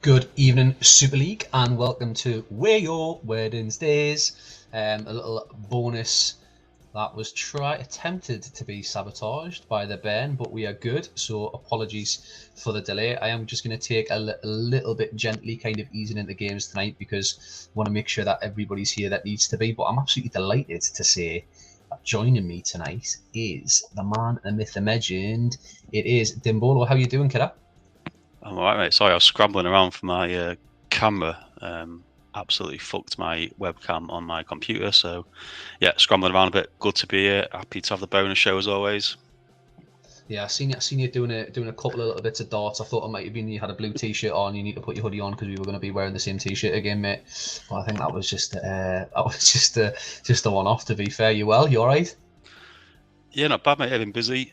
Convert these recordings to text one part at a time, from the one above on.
Good evening, Super League, and welcome to We're Your Wednesdays. A little bonus that was attempted to be sabotaged by the Ben, but we are good, so apologies for the delay. I am just going to take a little bit gently, kind of easing into games tonight because I want to make sure that everybody's here that needs to be. But I'm absolutely delighted to say that joining me tonight is the man, the myth, the legend. It is Dimbolo. How you doing, kiddo? I'm alright, mate. Sorry, I was scrambling around for my camera. Absolutely fucked my webcam on my computer. So, yeah, scrambling around a bit. Good to be here. Happy to have the bonus show as always. Yeah, I seen you doing a couple of little bits of darts. I thought it might have been you had a blue t-shirt on. You need to put your hoodie on because we were going to be wearing the same t-shirt again, mate. But I think that was just just a one-off. To be fair, you all right? Yeah, not bad, mate. I've been busy.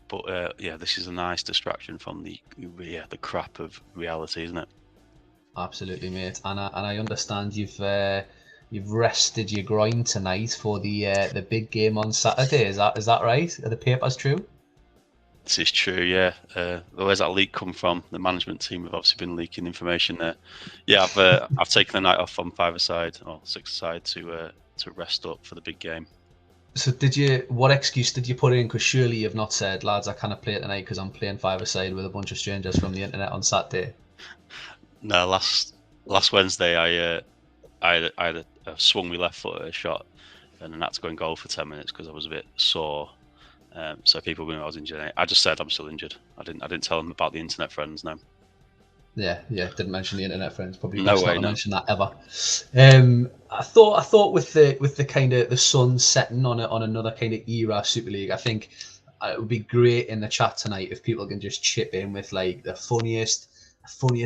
But yeah, this is a nice distraction from the crap of reality, isn't it? Absolutely, mate. And I understand you've rested your groin tonight for the big game on Saturday. Is that right? Are the papers true? This is true, yeah. Where's that leak come from? The management team have obviously been leaking information there. Yeah, I've taken the night off on five-a-side or six-a-side to rest up for the big game. So what excuse did you put in? Because surely you've not said, lads, I can't play tonight because I'm playing five-a-side with a bunch of strangers from the internet on Saturday. No, last Wednesday I had swung my left foot at a shot and then had to go and goal for 10 minutes because I was a bit sore. So people knew I was injured. I just said I'm still injured. I didn't tell them about the internet friends. No. Yeah, didn't mention the internet friends. Probably no best way, not to no. mention that ever. I thought with the kind of the sun setting on another kind of era Super League, I think it would be great in the chat tonight if people can just chip in with like the funniest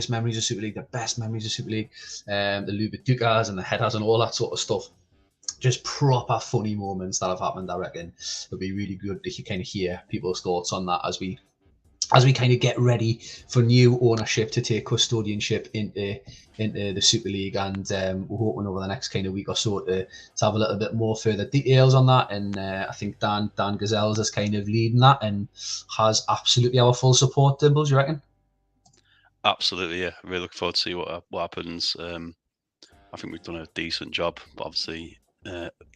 memories of Super League, the best memories of Super League, the Lubadukas and the headers and all that sort of stuff. Just proper funny moments that have happened. I reckon it would be really good to kind of hear people's thoughts on that as we kind of get ready for new ownership to take custodianship into the Super League, and we're hoping over the next kind of week or so to have a little bit more further details on that. And I think Dan Gazelles is kind of leading that and has absolutely our full support. Dimbles, you reckon? Absolutely, yeah. Really looking forward to see what happens. I think we've done a decent job, but obviously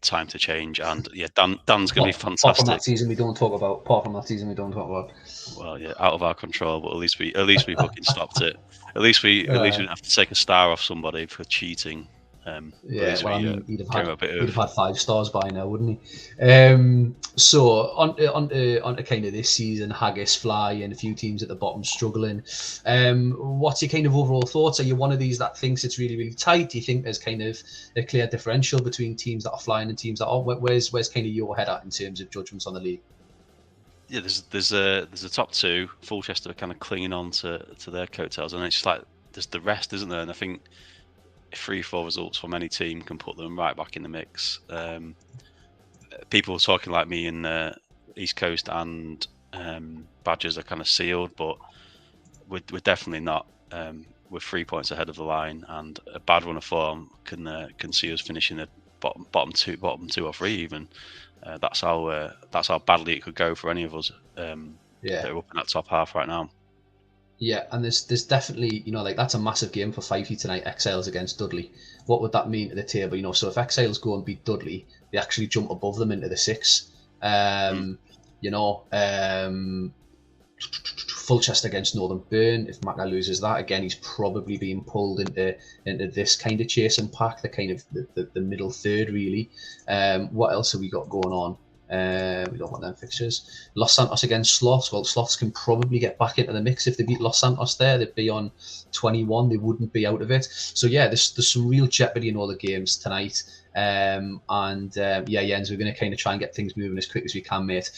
time to change. And yeah, Dan's going to be fantastic. Apart from that season, we don't talk about. Well, yeah, out of our control, but at least we fucking stopped it. At least we didn't have to take a star off somebody for cheating. Yeah, well, I mean, he'd have had 5 stars by now, wouldn't he? So on to kind of this season, Haggis, Fly, and a few teams at the bottom struggling. What's your kind of overall thoughts? Are you one of these that thinks it's really, really tight? Do you think there's kind of a clear differential between teams that are flying and teams that aren't? Where's kind of your head at in terms of judgments on the league? Yeah, there's a top two. Fulchester are kind of clinging on to their coattails, and it's just like there's the rest, isn't there? And I think 3-4 results from any team can put them right back in the mix. People talking like me in East Coast and Badgers are kind of sealed, but we're definitely not. We're 3 points ahead of the line, and a bad run of form can see us finishing the bottom two or three even. That's how badly it could go for any of us. That are up in that top half right now. Yeah, and there's definitely, like that's a massive game for Fifey tonight, Exiles against Dudley. What would that mean to the table? So if Exiles go and beat Dudley, they actually jump above them into the 6. Fulchester against Northern Burn. If Macca loses that, again, he's probably being pulled into this kind of chasing pack, the kind of the middle third, really. What else have we got going on? We don't want them fixtures. Los Santos against Sloths. Well, Sloths can probably get back into the mix if they beat Los Santos there. They'd be on 21. They wouldn't be out of it. So yeah, there's some real jeopardy in all the games tonight. Jens, we're going to kind of try and get things moving as quick as we can, mate.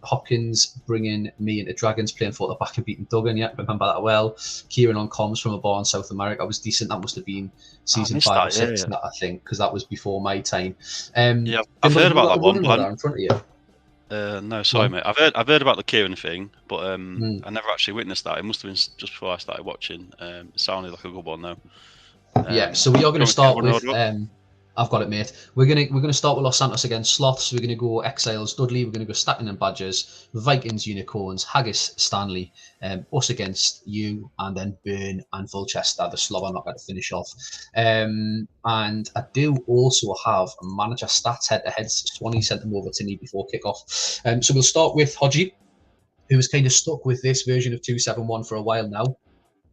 Hopkins bringing me into Dragons, playing for the back and beating Duggan. Yeah, remember that well. Kieran on comms from a bar in South America was decent. That must have been season 5 or 6, I think, because that was before my time. I've heard about that one. But in front of you. No, sorry, mate. I've heard about the Kieran thing, but I never actually witnessed that. It must have been just before I started watching. It sounded like a good one, though. So we are going to start with. I've got it, mate. We're gonna start with Los Santos against Sloths. We're gonna go Exiles Dudley. We're gonna go Stacking and Badgers, Vikings Unicorns, Haggis Stanley, us against you, and then Burn and Fulchester, the slobber knocker to finish off. And I do also have manager stats head to head. Swanee sent them over to me before kickoff. So we'll start with Hodgie, who was kind of stuck with this version of 271 for a while now.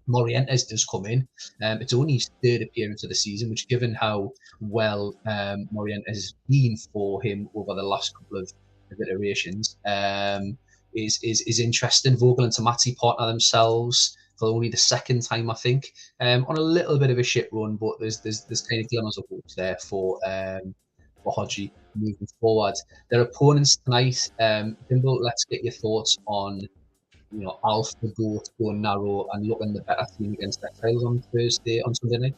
Morientes does come in. It's only his third appearance of the season, which, given how well Morientes has been for him over the last couple of iterations, is interesting. Vogel and Tamati partner themselves for only the second time, I think, on a little bit of a shit run, but there's kind of glimmers of hope there for Hodgie moving forward. Their opponents tonight, Dimble, let's get your thoughts on Alf the Goat going narrow and looking the better team against Exiles on Sunday night.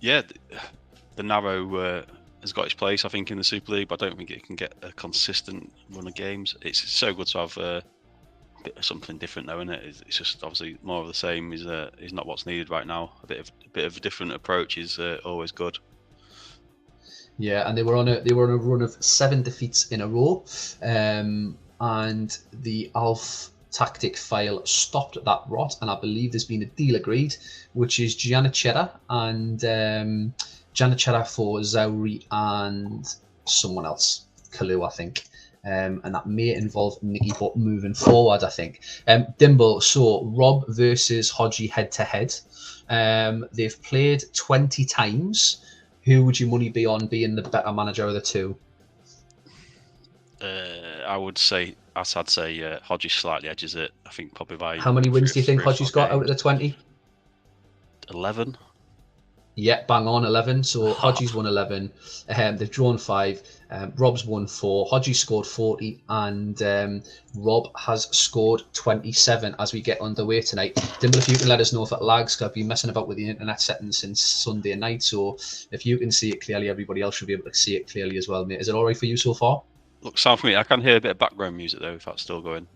Yeah, the narrow has got its place, I think, in the Super League, but I don't think it can get a consistent run of games. It's so good to have a bit of something different, though, isn't it? It's just obviously more of the same is not what's needed right now. A bit of a different approach is always good. Yeah, and they were on a run of 7 defeats in a row, and the Alf tactic file stopped that rot, and I believe there's been a deal agreed, which is Giannichetta and Giannichetta for Zauri and someone else, Kalu, I think. And that may involve Nicky, but moving forward, I think. Dimble, so Rob versus Hodgie head to head. They've played 20 times. Who would your money be on being the better manager of the two? I would say, as I'd say, Hodgie slightly edges it. I think probably by. How many wins do you think Hodgie's got out of the 20? 11. Yeah, bang on, 11. So Hodgie's won 11. They've drawn 5. Rob's won 4. Hodgie scored 40, and Rob has scored 27 as we get underway tonight. Dimble, if you can let us know if it lags, because I've been messing about with the internet settings since Sunday night. So if you can see it clearly, everybody else should be able to see it clearly as well, mate. Is it all right for you so far? Look, sound for me. I can hear a bit of background music though, if that's still going.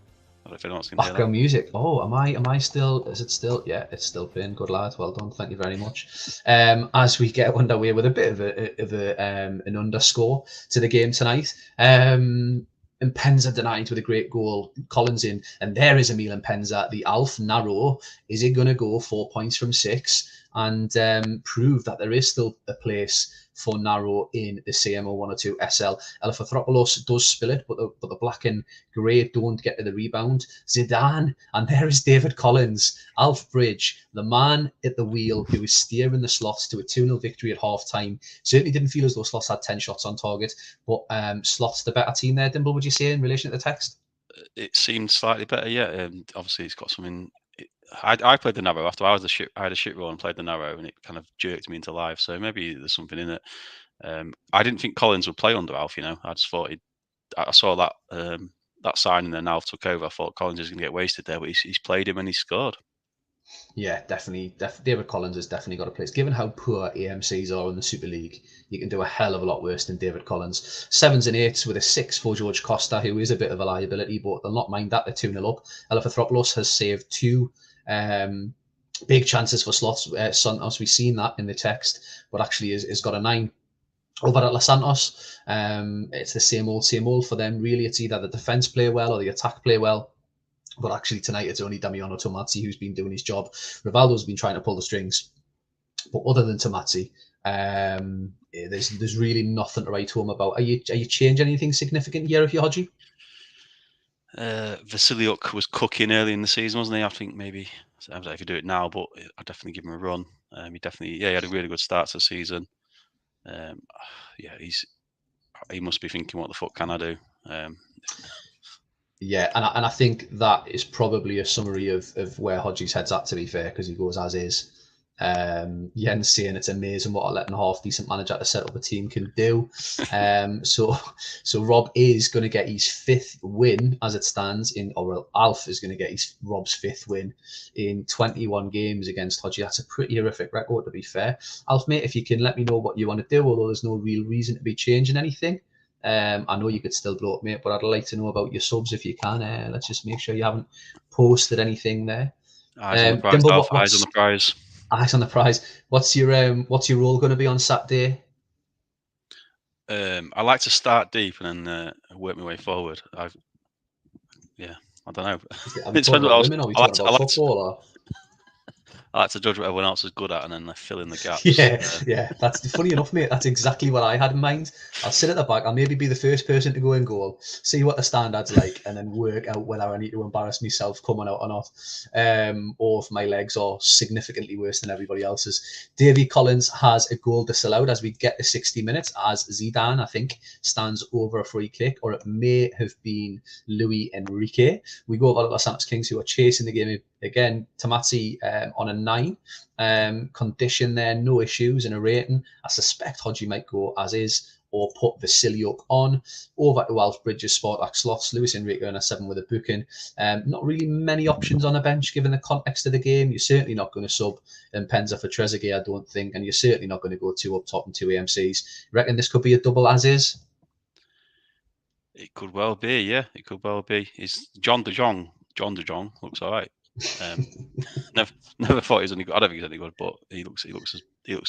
I don't know if anyone's going to hear that. Background music. Oh, am I still? Is it still? Yeah, it's still playing. Good lad. Well done. Thank you very much. As we get underway with a bit of an underscore to the game tonight. And Penza denied with a great goal. Collins in, and there is Emil and Penza. The Alf narrow. Is it going to go 4 points from 6 and prove that there is still a place for narrow in the CMO 102 SL? Elefthopoulos does spill it, but the black and grey don't get to the rebound. Zidane, and there is David Collins. Alf Bridge, the man at the wheel who is steering the Sloths to a 2-0 victory at half time. Certainly didn't feel as though Sloths had 10 shots on target, but Sloths the better team there, Dimble, would you say, in relation to the text? It seemed slightly better, yeah. Obviously, it's got something. I played the narrow after I had a shit roll and played the narrow, and it kind of jerked me into life. So maybe there's something in it. I didn't think Collins would play under Alf. I just thought I saw that that signing, and Alf took over. I thought Collins is going to get wasted there, but he's played him and he scored. Yeah, definitely. David Collins has definitely got a place. Given how poor AMCs are in the Super League, you can do a hell of a lot worse than David Collins. 7s and 8s with a 6 for George Costa, who is a bit of a liability, but they'll not mind that. They're 2-0 up. Elefthopoulos has saved 2 big chances for Sloths. Santos, we've seen that in the text, but actually has got a 9. Over at Los Santos, it's the same old for them, really. It's either the defence play well or the attack play well. But actually tonight it's only Damiano Tomazzi who's been doing his job. Rivaldo's been trying to pull the strings. But other than Tomazzi, there's really nothing to write home about. Are you changing anything significant here if you're Hodgie? Vasiliuk was cooking early in the season, wasn't he? I think maybe I don't know if you do it now, but I'd definitely give him a run. He had a really good start to the season. He must be thinking, what the fuck can I do? Yeah, and I think that is probably a summary of where Hodgie's head's at, to be fair, because he goes as is. Jens saying it's amazing what a letting half decent manager to set up a team can do. So Rob is going to get his 5th win as it stands Alf is going to get Rob's 5th win in 21 games against Hodgie. That's a pretty horrific record, to be fair. Alf, mate, if you can let me know what you want to do, although there's no real reason to be changing anything. I know you could still blow up, mate, but I'd like to know about your subs if you can. Let's just make sure you haven't posted anything there. Eyes on the prize, Dimble, eyes on the prize. Eyes on the prize. What's your role going to be on Saturday? I like to start deep and then work my way forward. I don't know. Are we talking about women? Or are we talking about football? Or? I like to judge what everyone else is good at and then I fill in the gaps. Yeah. That's funny enough, mate. That's exactly what I had in mind. I'll sit at the back. I'll maybe be the first person to go in goal, see what the standard's like, and then work out whether I need to embarrass myself coming out or not, or if my legs are significantly worse than everybody else's. Davy Collins has a goal disallowed as we get to 60 minutes, as Zidane, I think, stands over a free kick, or it may have been Luis Enrique. We go over to Los Santos Kings, who are chasing the game again. Tamati on a 9. Condition there, no issues, and a rating. I suspect Hodgie might go as is, or put Vasiliuk on. Over to Alf Bridges, Sportak slots, Luis Enrique on a 7 with a booking. Not really many options on a bench given the context of the game. You're certainly not going to sub Penza for Trezeguet, I don't think, and you're certainly not going to go 2 up top and 2 AMCs. You reckon this could be a double as is? It could well be, yeah. It could well be. Is John De Jong looks all right. Never thought he was any good. I don't think he's any good, but he looks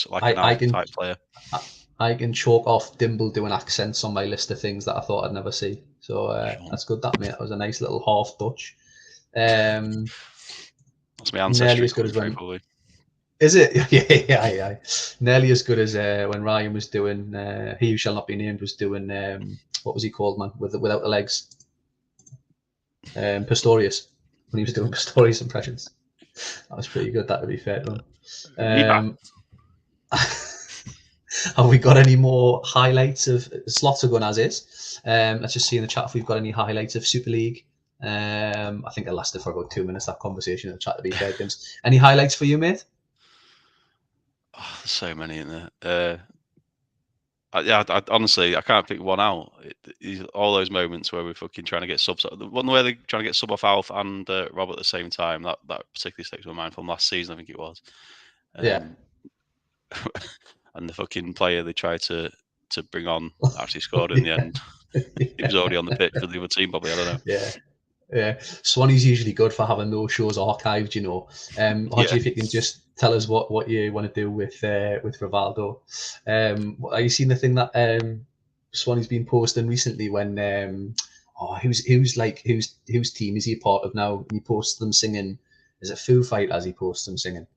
like an Alf type player. I can chalk off Dimble doing accents on my list of things that I thought I'd never see. So that's good, that, mate. That was a nice little half Dutch. That's my ancestry. Nearly as good as when. Probably. Is it? Yeah. Nearly as good as when Ryan was doing. He Who Shall Not Be Named was doing. What was he called, man? Without the legs. Pistorius. When he was doing Pistorius impressions. That was pretty good. That, to be fair to him. Have we got any more highlights of slots are going as is? Let's just see in the chat if we've got any highlights of Super League. I think it lasted for about 2 minutes, that conversation in the chat, to be fair, James. Any highlights for you, mate? Oh, there's so many in there. I honestly, I can't pick one out. All those moments where we're fucking trying to get subs. The one where they're trying to get sub off Alf and Rob at the same time, that particularly sticks in my mind from last season, I think it was. Yeah. And the fucking player they tried to bring on actually scored in the end. He was already on the pitch for the other team, probably. I don't know. Yeah. Swanee's usually good for having those shows archived, you know. Hodgie, if you can just tell us what you want to do with Rivaldo. Have you seen the thing that Swanee's been posting recently when whose team is he a part of now? He posts them singing. Is it Foo Fighters? He posts them singing.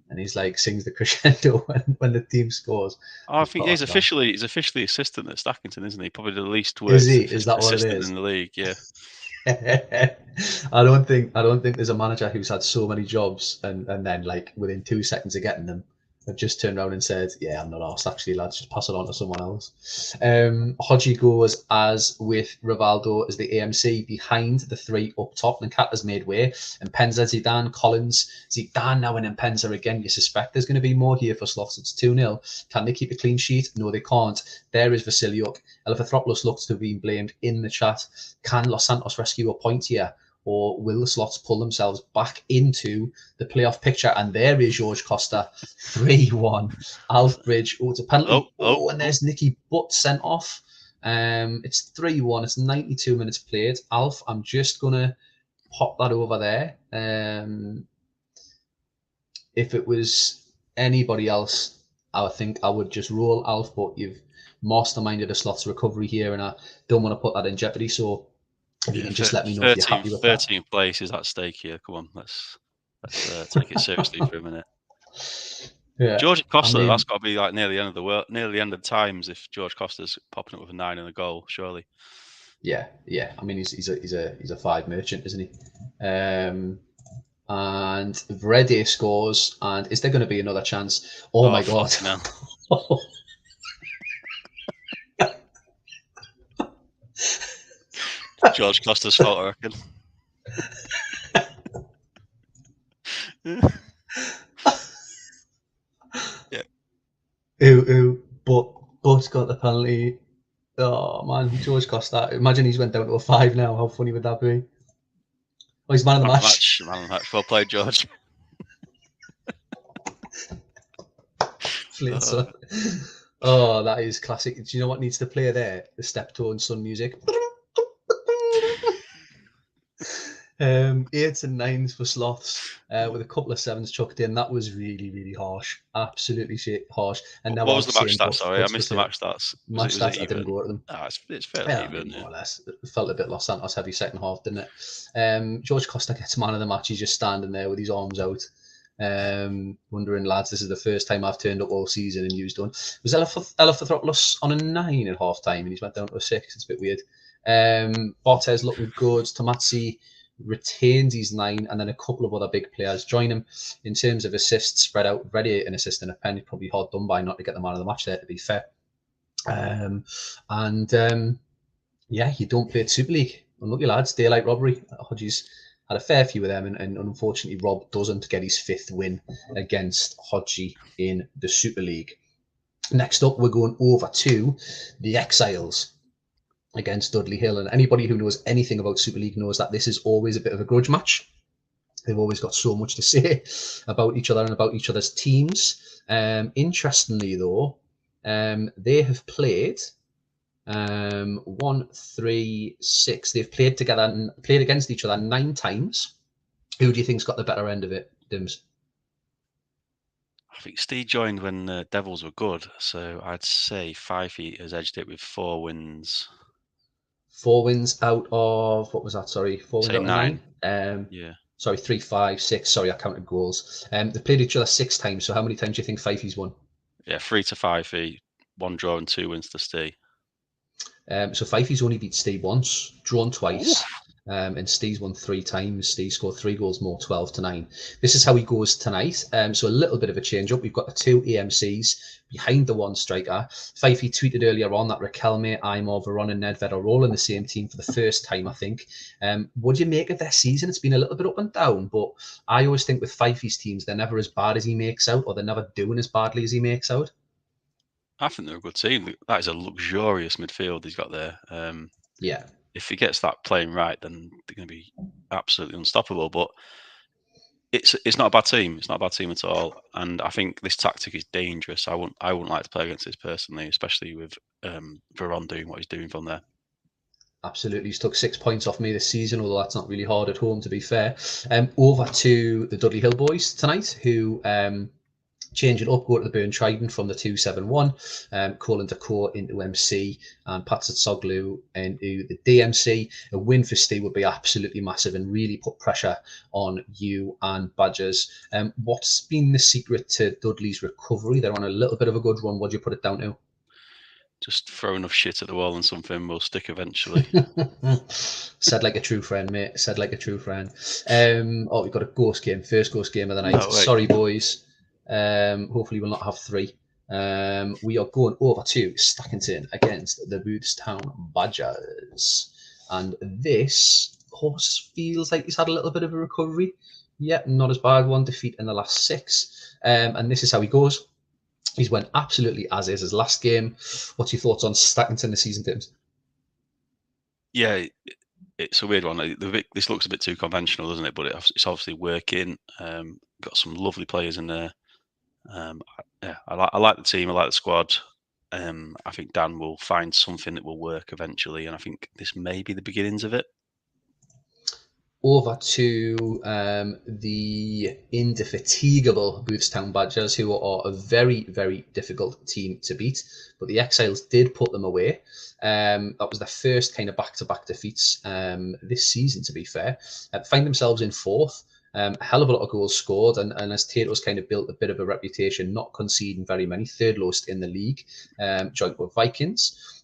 And he's like sings the crescendo when the team scores. Oh, I think he's officially assistant at Stackington, isn't he? Probably the least worst assistant in the league. Yeah. I don't think there's a manager who's had so many jobs and then like within 2 seconds of getting them, have just turned around and said, "Yeah, I'm not arsed, actually, lads. Just pass it on to someone else." Hodgie goes as with Rivaldo as the AMC behind the 3 up top. And Cat has made way. And Penza, Zidane, Collins, Zidane now, and Penza again. You suspect there's going to be more here for Slots. It's 2-0. Can they keep a clean sheet? No, they can't. There is Vasiliuk. Elefthropoulos looks to have been blamed in the chat. Can Los Santos rescue a point here? Or will the Slots pull themselves back into the playoff picture? And there is George Costa, 3-1. Alf Bridge, it's a penalty. And there's Nicky Butt sent off. It's 3-1. It's 92 minutes played. Alf, I'm just going to pop that over there. If it was anybody else, I think I would just roll Alf, but you've masterminded a Slots recovery here, and I don't want to put that in jeopardy. So if you can just let me know if you're happy with 13th place is at stake here. Come on, let's take it seriously for a minute. Yeah, George Costa, that's got to be like near the end of the world, near the end of times. If George Costa's popping up with a 9 and a goal, surely. Yeah. I mean, he's a 5 merchant, isn't he? And Vrede scores. And is there going to be another chance? Oh my God! George Costa's fault, I reckon. Yeah. But got the penalty. Oh man, George Costa. Imagine he's went down to a 5 now. How funny would that be? Oh, he's man of the match. Man of the match. Well played, George. Oh, that is classic. Do you know what needs to play there? The Steptoe and Son music. Eights and nines for sloths, with a couple of sevens chucked in. That was really, really harsh. Absolutely harsh. And now What I'm was the match saying stats? Sorry, I Butts for missed the two. match stats. Match Was it stats, I didn't even? go to them. Ah, it's fairly Yeah, I even. mean, Yeah. more or less. It felt a bit Los Santos heavy second half, didn't it? George Costa gets man of the match. He's just standing there with his arms out, wondering, lads, this is the first time I've turned up all season and used done. Was Eleftheropoulos on a 9 at half time and he's went down to a 6? It's a bit weird. Bartes looking good. Tomazzi retains his 9, and then a couple of other big players join him. In terms of assists spread out, Ready an assist and a pen. Probably hard done by not to get the man of the match there, to be fair. And yeah, you don't play at Super League. Unlucky lads, daylight robbery. Hodges had a fair few of them, and unfortunately, Rob doesn't get his 5th win against Hodgie in the Super League. Next up, we're going over to the Exiles against Dudley Hill. And anybody who knows anything about Super League knows that this is always a bit of a grudge match. They've always got so much to say about each other and about each other's teams. Interestingly, though, they have played 1, 3, 6. They've played together and played against each other 9 times. Who do you think's got the better end of it, Dims? I think Steve joined when the Devils were good, so I'd say Fifey has edged it with 4 wins. 4 wins out of, what was that? Sorry, 4 wins Say out of 9. Yeah. Sorry, 3, 5, 6. Sorry, I counted goals. They've played each other 6 times. So how many times do you think Fifey's won? Yeah, 3 to Fifey, 1 draw and 2 wins to Steve. So Fifey's only beat Steve once, drawn twice, and Steve's won 3 times. Steve scored 3 goals more, 12 to 9. This is how he goes tonight. So a little bit of a change up. We've got the 2 AMCs behind the 1 striker. Fifey tweeted earlier on that Raquelme, Imor, Veron, and Nedved are all in the same team for the first time, I think. What do you make of their season? It's been a little bit up and down, but I always think with Fifey's teams, they're never as bad as he makes out, or they're never doing as badly as he makes out. I think they're a good team. That is a luxurious midfield he's got there. Yeah. If he gets that playing right, then they're going to be absolutely unstoppable. But it's not a bad team. It's not a bad team at all. And I think this tactic is dangerous. I wouldn't like to play against this personally, especially with Veron doing what he's doing from there. Absolutely. He's took 6 points off me this season, although that's not really hard at home, to be fair. Over to the Dudley Hill boys tonight, who change it up, go to the Burn Trident from the 271, Colin Decor into MC, and Patsatsoglu into the DMC. A win for Steve would be absolutely massive and really put pressure on you and Badgers. What's been the secret to Dudley's recovery? They're on a little bit of a good run. What do you put it down to? Just throw enough shit at the wall and something will stick eventually. Said like a true friend, mate. Said like a true friend. We've got a ghost game, first ghost game of the night. No, sorry, boys. Hopefully we'll not have 3. We are going over to Stackington against the Boothstown Badgers. And this horse feels like he's had a little bit of a recovery. Yeah, not as bad. 1 defeat in the last 6. And this is how he goes. He's went absolutely as is his last game. What's your thoughts on Stackington this season, Tims? Yeah, it's a weird one. This looks a bit too conventional, doesn't it? But it's obviously working. Got some lovely players in there. I like the team. I like the squad. I think Dan will find something that will work eventually, and I think this may be the beginnings of it. Over to the indefatigable Boothstown Badgers, who are a very, very difficult team to beat. But the Exiles did put them away. That was their first kind of back-to-back defeats this season, to be fair. Find themselves in 4th. A hell of a lot of goals scored, and as Tato's kind of built a bit of a reputation, not conceding very many, 3rd lowest in the league, joint with Vikings.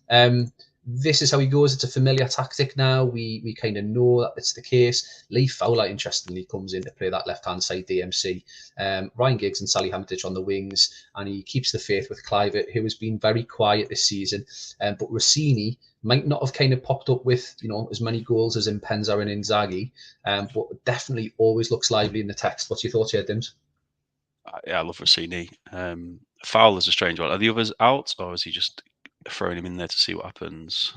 This is how he goes. It's a familiar tactic now. We kind of know that it's the case. Lee Fowler, interestingly, comes in to play that left-hand side DMC. Ryan Giggs and Sally Hermitage on the wings, and he keeps the faith with Clivett, who has been very quiet this season. But Rossini might not have kind of popped up with, as many goals as Impenza and Inzaghi, but definitely always looks lively in the text. What's your thoughts here, Dims? Yeah, I love Rossini. Fowler's a strange one. Are the others out, or is he just throwing him in there to see what happens?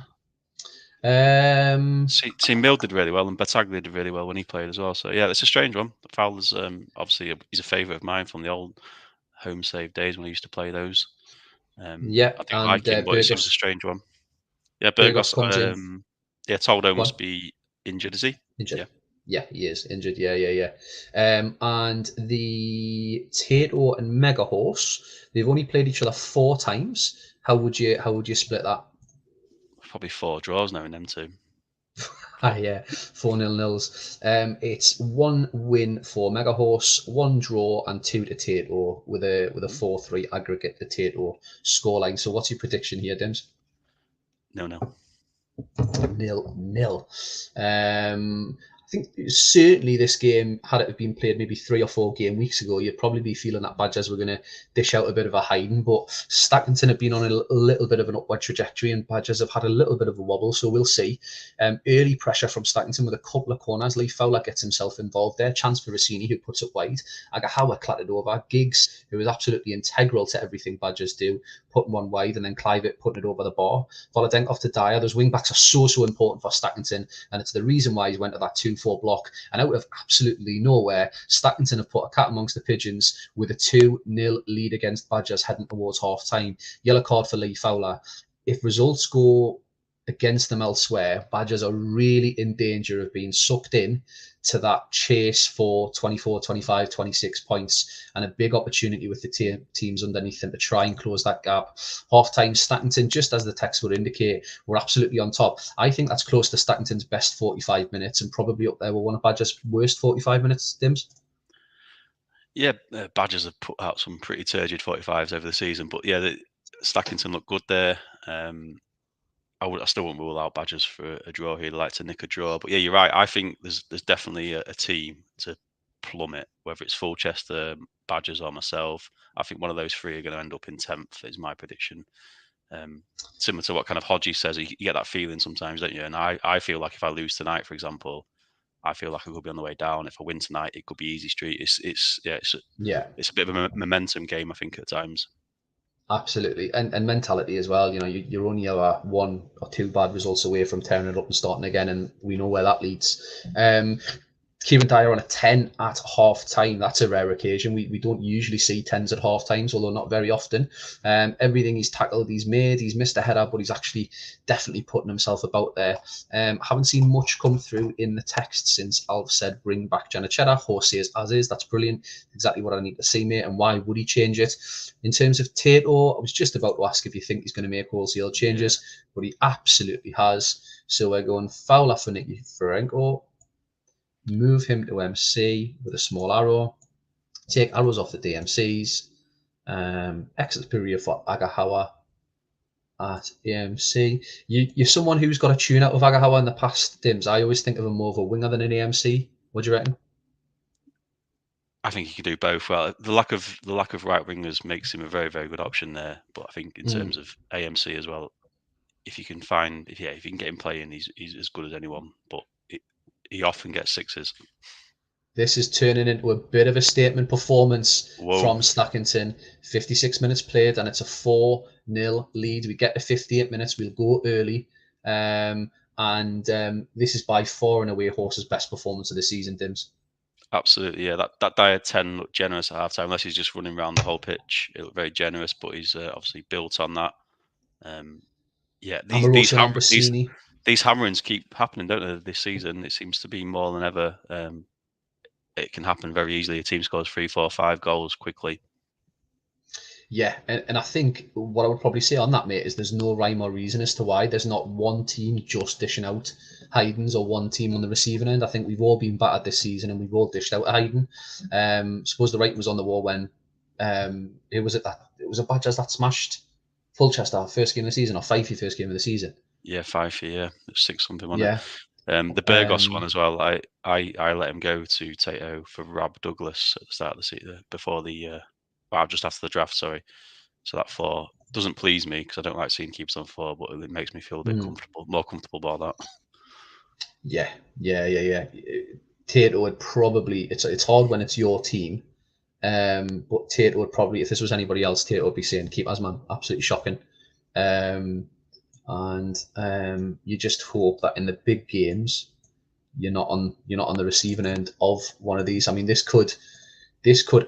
Team Mill did really well, and Battaglia did really well when he played as well. So yeah, it's a strange one. Fowler's obviously he's a favourite of mine from the old home save days when I used to play those. I do like him, but it seems a strange one. Yeah, Burgos comes in. Toldo must be injured, is he? Injured. Yeah. Yeah, he is injured. Yeah. And the Tato and Mega Horse, they've only played each other 4 times. How would you split that? Probably 4 draws now in them two. Yeah, 4-0 nils. It's 1 win for Mega Horse, 1 draw, and 2 to Tato with a 4-3 aggregate to Tato scoreline. So what's your prediction here, Dims? No, no. 0-0. I think certainly this game, had it been played maybe 3 or 4 game weeks ago, you'd probably be feeling that Badgers were going to dish out a bit of a hiding. But Stackington have been on a little bit of an upward trajectory, and Badgers have had a little bit of a wobble. So we'll see. Early pressure from Stackington with a couple of corners. Lee Fowler gets himself involved there. Chance for Rossini, who puts it wide. Agahawa clattered over. Giggs, who is absolutely integral to everything Badgers do, putting one wide, and then Clive putting it over the bar. Volodenkoff to Dyer. Those wing backs are so important for Stackington, and it's the reason why he went to that 2-4 block. And out of absolutely nowhere, Stackington have put a cat amongst the pigeons with a 2-0 lead against Badgers heading towards half time. Yellow card for Lee Fowler. If results go against them elsewhere, Badgers are really in danger of being sucked in to that chase for 24, 25, 26 points, and a big opportunity with the teams underneath them to try and close that gap. Half-time, Stackington, just as the text would indicate, we're absolutely on top. I think that's close to Stackington's best 45 minutes and probably up there with one of Badgers' worst 45 minutes, Dims. Yeah, Badgers have put out some pretty turgid 45s over the season, but yeah, Stackington look good there. I still wouldn't rule out Badgers for a draw here. They like to nick a draw, but yeah, you're right. I think there's definitely a team to plummet, whether it's Fulchester, Badgers, or myself. I think one of those three are going to end up in 10th. Is my prediction. Similar to what kind of Hodgie says, you get that feeling sometimes, don't you? And I feel like if I lose tonight, for example, I feel like I could be on the way down. If I win tonight, it could be easy street. Yeah, It's a bit of a momentum game, I think, at times. absolutely. And mentality as well. You know, you're only 1 or 2 bad results away from tearing it up and starting again, and we know where that leads. Kieran Dyer on a 10 at half time. That's a rare occasion. We don't usually see 10s at half times, although not very often. Everything he's tackled, he's made. He's missed a header, but he's actually definitely putting himself about there. Haven't seen much come through in the text since Alf said bring back Janachetta. Horse says as is. That's brilliant. Exactly what I need to see, mate. And why would he change it? In terms of Tato, I was just about to ask if you think he's going to make wholesale changes, but he absolutely has. So we're going Fowler for Nicky Ferenko. Move him to MC with a small arrow, take arrows off the DMCs, exit period for Agahawa at AMC. You're someone who's got a tune out of Agahawa in the past, Dims. I always think of him more of a winger than an AMC. What do you reckon? I think he can do both. Well, the lack of right wingers makes him a very, very good option there. But I think in terms of AMC as well, if you can get him playing, he's as good as anyone. But he often gets sixes. This is turning into a bit of a statement performance Whoa. from Stackington. 56 minutes played, and it's a 4-0 lead. We get to 58 minutes, we'll go early. And this is by far and away Horse's best performance of the season, Dims. Absolutely, yeah. That Dyer 10 looked generous at halftime, unless he's just running around the whole pitch. It looked very generous, but he's obviously built on that. Yeah, Amoroso Ambrosini. these hammerings keep happening, don't they? This season, it seems to be more than ever. It can happen very easily. A team scores 3, 4, 5 goals quickly. Yeah, and I think what I would probably say on that, mate, is there's no rhyme or reason as to why there's not one team just dishing out Haydens or one team on the receiving end. I think we've all been battered this season and we've all dished out a Hayden. Suppose the writing was on the wall when it was a Badgers that smashed Fulchester first game of the season, or Fifey first game of the season. Yeah, 5 yeah, 6 something on Yeah. it. The Burgos one as well. I let him go to Tato for Rob Douglas at the start of the season before just after the draft. Sorry. So that 4 doesn't please me because I don't like seeing keeps on 4, but it makes me feel a bit more comfortable about that. Yeah. Tato would probably it's hard when it's your team. But Tato would probably, if this was anybody else, Tato would be saying keep Asman. Absolutely shocking. And you just hope that in the big games you're not on the receiving end of one of these. I mean, this could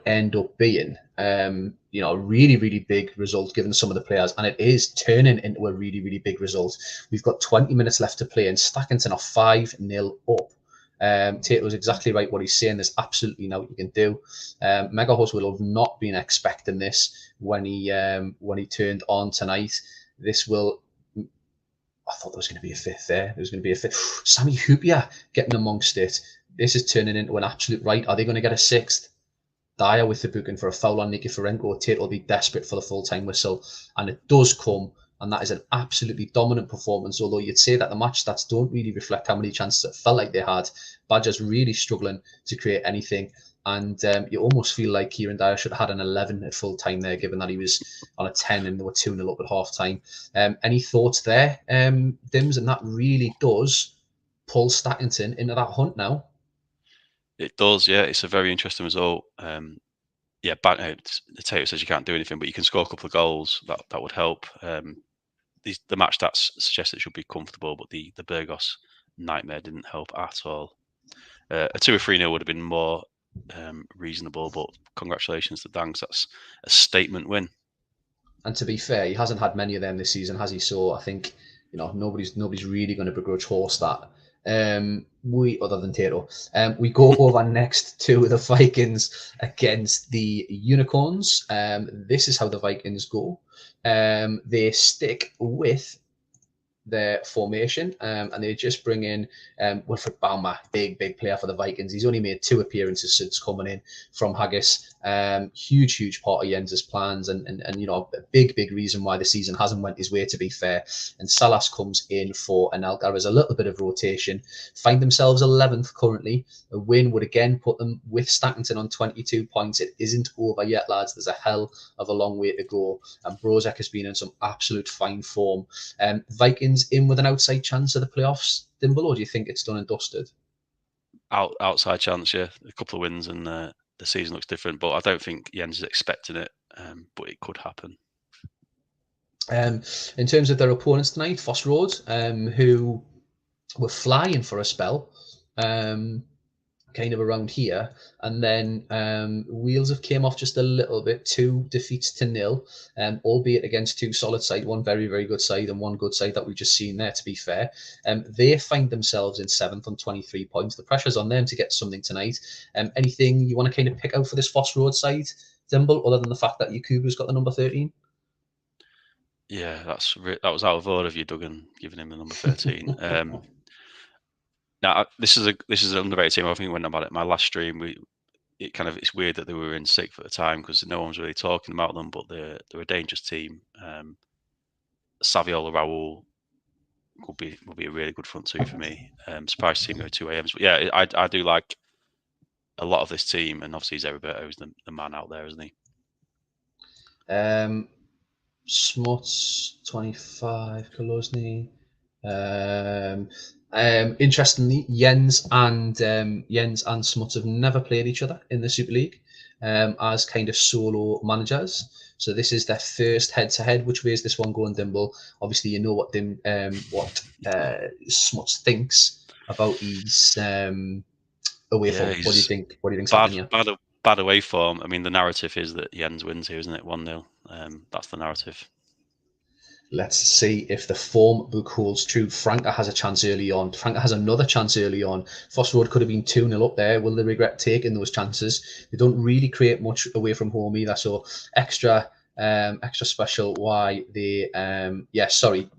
end up being a really, really big result given some of the players, and it is turning into a really, really big result. We've got 20 minutes left to play, and Stackington are 5-0 up. Tato's exactly right what he's saying. There's absolutely nothing you can do. Mega Horse will have not been expecting this when he turned on tonight. This will. I thought there was going to be a fifth there. There was going to be a fifth. Sammy Hupia getting amongst it. This is turning into an absolute right. Are they going to get a sixth? Dyer with the booking for a foul on Nikiforenko. Tate will be desperate for the full-time whistle, and it does come, and that is an absolutely dominant performance, although you'd say that the match stats don't really reflect how many chances it felt like they had. Badgers really struggling to create anything, and you almost feel like Kieran Dyer should have had an 11 at full-time there, given that he was on a 10 and they were 2-0 up at half-time. Any thoughts there, Dims? And that really does pull Stackington into that hunt now. It does, yeah. It's a very interesting result. Yeah, Taylor says you can't do anything, but you can score a couple of goals. That would help. The match stats suggest it should be comfortable, but the Burgos nightmare didn't help at all. A 2 or 3-0 would have been more reasonable, but congratulations to Danks. That's a statement win. And to be fair, he hasn't had many of them this season, has he? So I think nobody's really going to begrudge Horse that. We other than Tato, we go over next to the Vikings against the Unicorns. This is how the Vikings go. They stick with their formation, and they just bring in Wilfred Baumer, big player for the Vikings. He's only made 2 appearances since coming in from Haggis. Huge part of Jens's plans, and a big reason why the season hasn't went his way, to be fair. And Salas comes in for Anelka. There is a little bit of rotation. Find themselves 11th currently. A win would again put them with Stackington on 22 points. It isn't over yet, lads. There's a hell of a long way to go, and Brozek has been in some absolute fine form. Vikings in with an outside chance of the playoffs, Dimble, or do you think it's done and dusted? Outside chance, yeah. A couple of wins and the season looks different, but I don't think Jens is expecting it, but it could happen. In terms of their opponents tonight, Foss Road, who were flying for a spell, kind of around here, and then wheels have came off just a little bit. 2 defeats to 0, albeit against 2 solid side, one very good side and one good side that we've just seen there, to be fair. They find themselves in 7th on 23 points. The pressure's on them to get something tonight. Anything you want to kind of pick out for this Foss Road side, Dimble, other than the fact that Yakubu's got the number 13? Yeah, that was out of order of you, Duggan, giving him the number 13. Now this is an underrated team. I think we went about it. My last stream, it's weird that they were in 6th at the time because no one was really talking about them, but they're a dangerous team. Saviola Raul will be a really good front 2 for me. Surprised to see him go 2 AMs, but yeah, I do like a lot of this team, and obviously Zeriberto's the man out there, isn't he? Smuts 25, Kolozny. Interestingly, Jens and Smuts have never played each other in the Super League as kind of solo managers. So this is their first head-to-head. Which way is this one going, Dimble? Obviously, you know what Smuts thinks about his away form. What do you think? What do you think's happening here? Bad away form. I mean, the narrative is that Jens wins here, isn't it? 1-0. That's the narrative. Let's see if the form book holds true. Franca has a chance early on. Franca has another chance early on. Foss Road could have been 2-0 up there. Will they regret taking those chances? They don't really create much away from home either. So extra special why they sorry,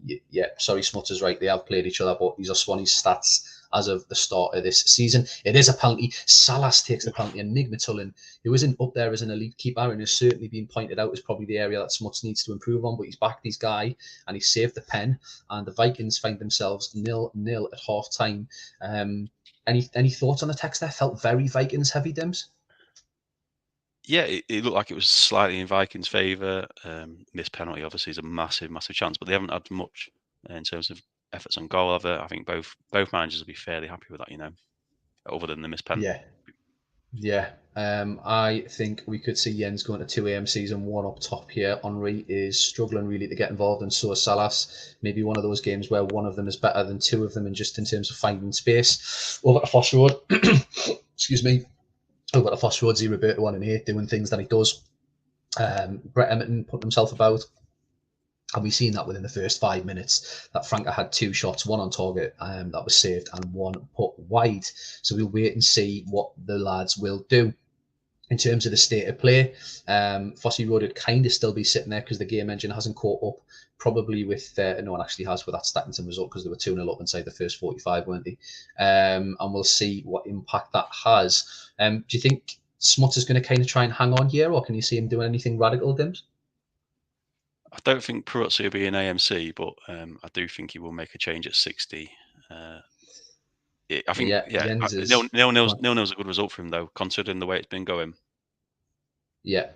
Smuts is right. They have played each other, but these are Swanee's stats as of the start of this season. It is a penalty. Salas takes the penalty, and Nick Matullen, who isn't up there as an elite keeper and has certainly been pointed out as probably the area that Smuts needs to improve on, but he's backed his guy and he saved the pen, and the Vikings find themselves 0-0 at half time. Any thoughts on the text there? Felt very Vikings heavy, Dims? Yeah, it looked like it was slightly in Vikings' favour. Missed penalty obviously is a massive chance, but they haven't had much in terms of efforts on goal of it. I think both managers will be fairly happy with that, other than the missed penalty. Yeah. I think we could see Jens going to 2 AM season 1 up top here. Henry is struggling really to get involved, and so is Salas. Maybe one of those games where one of them is better than 2 of them, and just in terms of finding space. Over to Foss Road. Excuse me. Over to Foss Road, Roberto 1 and 8 doing things that he does. Brett Emerton putting himself about. And we've seen that within the first 5 minutes that Franca had 2 shots, one on target that was saved and one put wide. So we'll wait and see what the lads will do. In terms of the state of play, Fossey Road would kind of still be sitting there because the game engine hasn't caught up, probably with no one actually has with that Stackington result, because they were 2-0 up inside the first 45, weren't they? And we'll see what impact that has. Do you think Smuts is going to kind of try and hang on here, or can you see him doing anything radical, Dims? I don't think Peruzzi will be in AMC, but I do think he will make a change at 60. I think, Jens is nil-nil's a good result for him, though, considering the way it's been going. Yeah,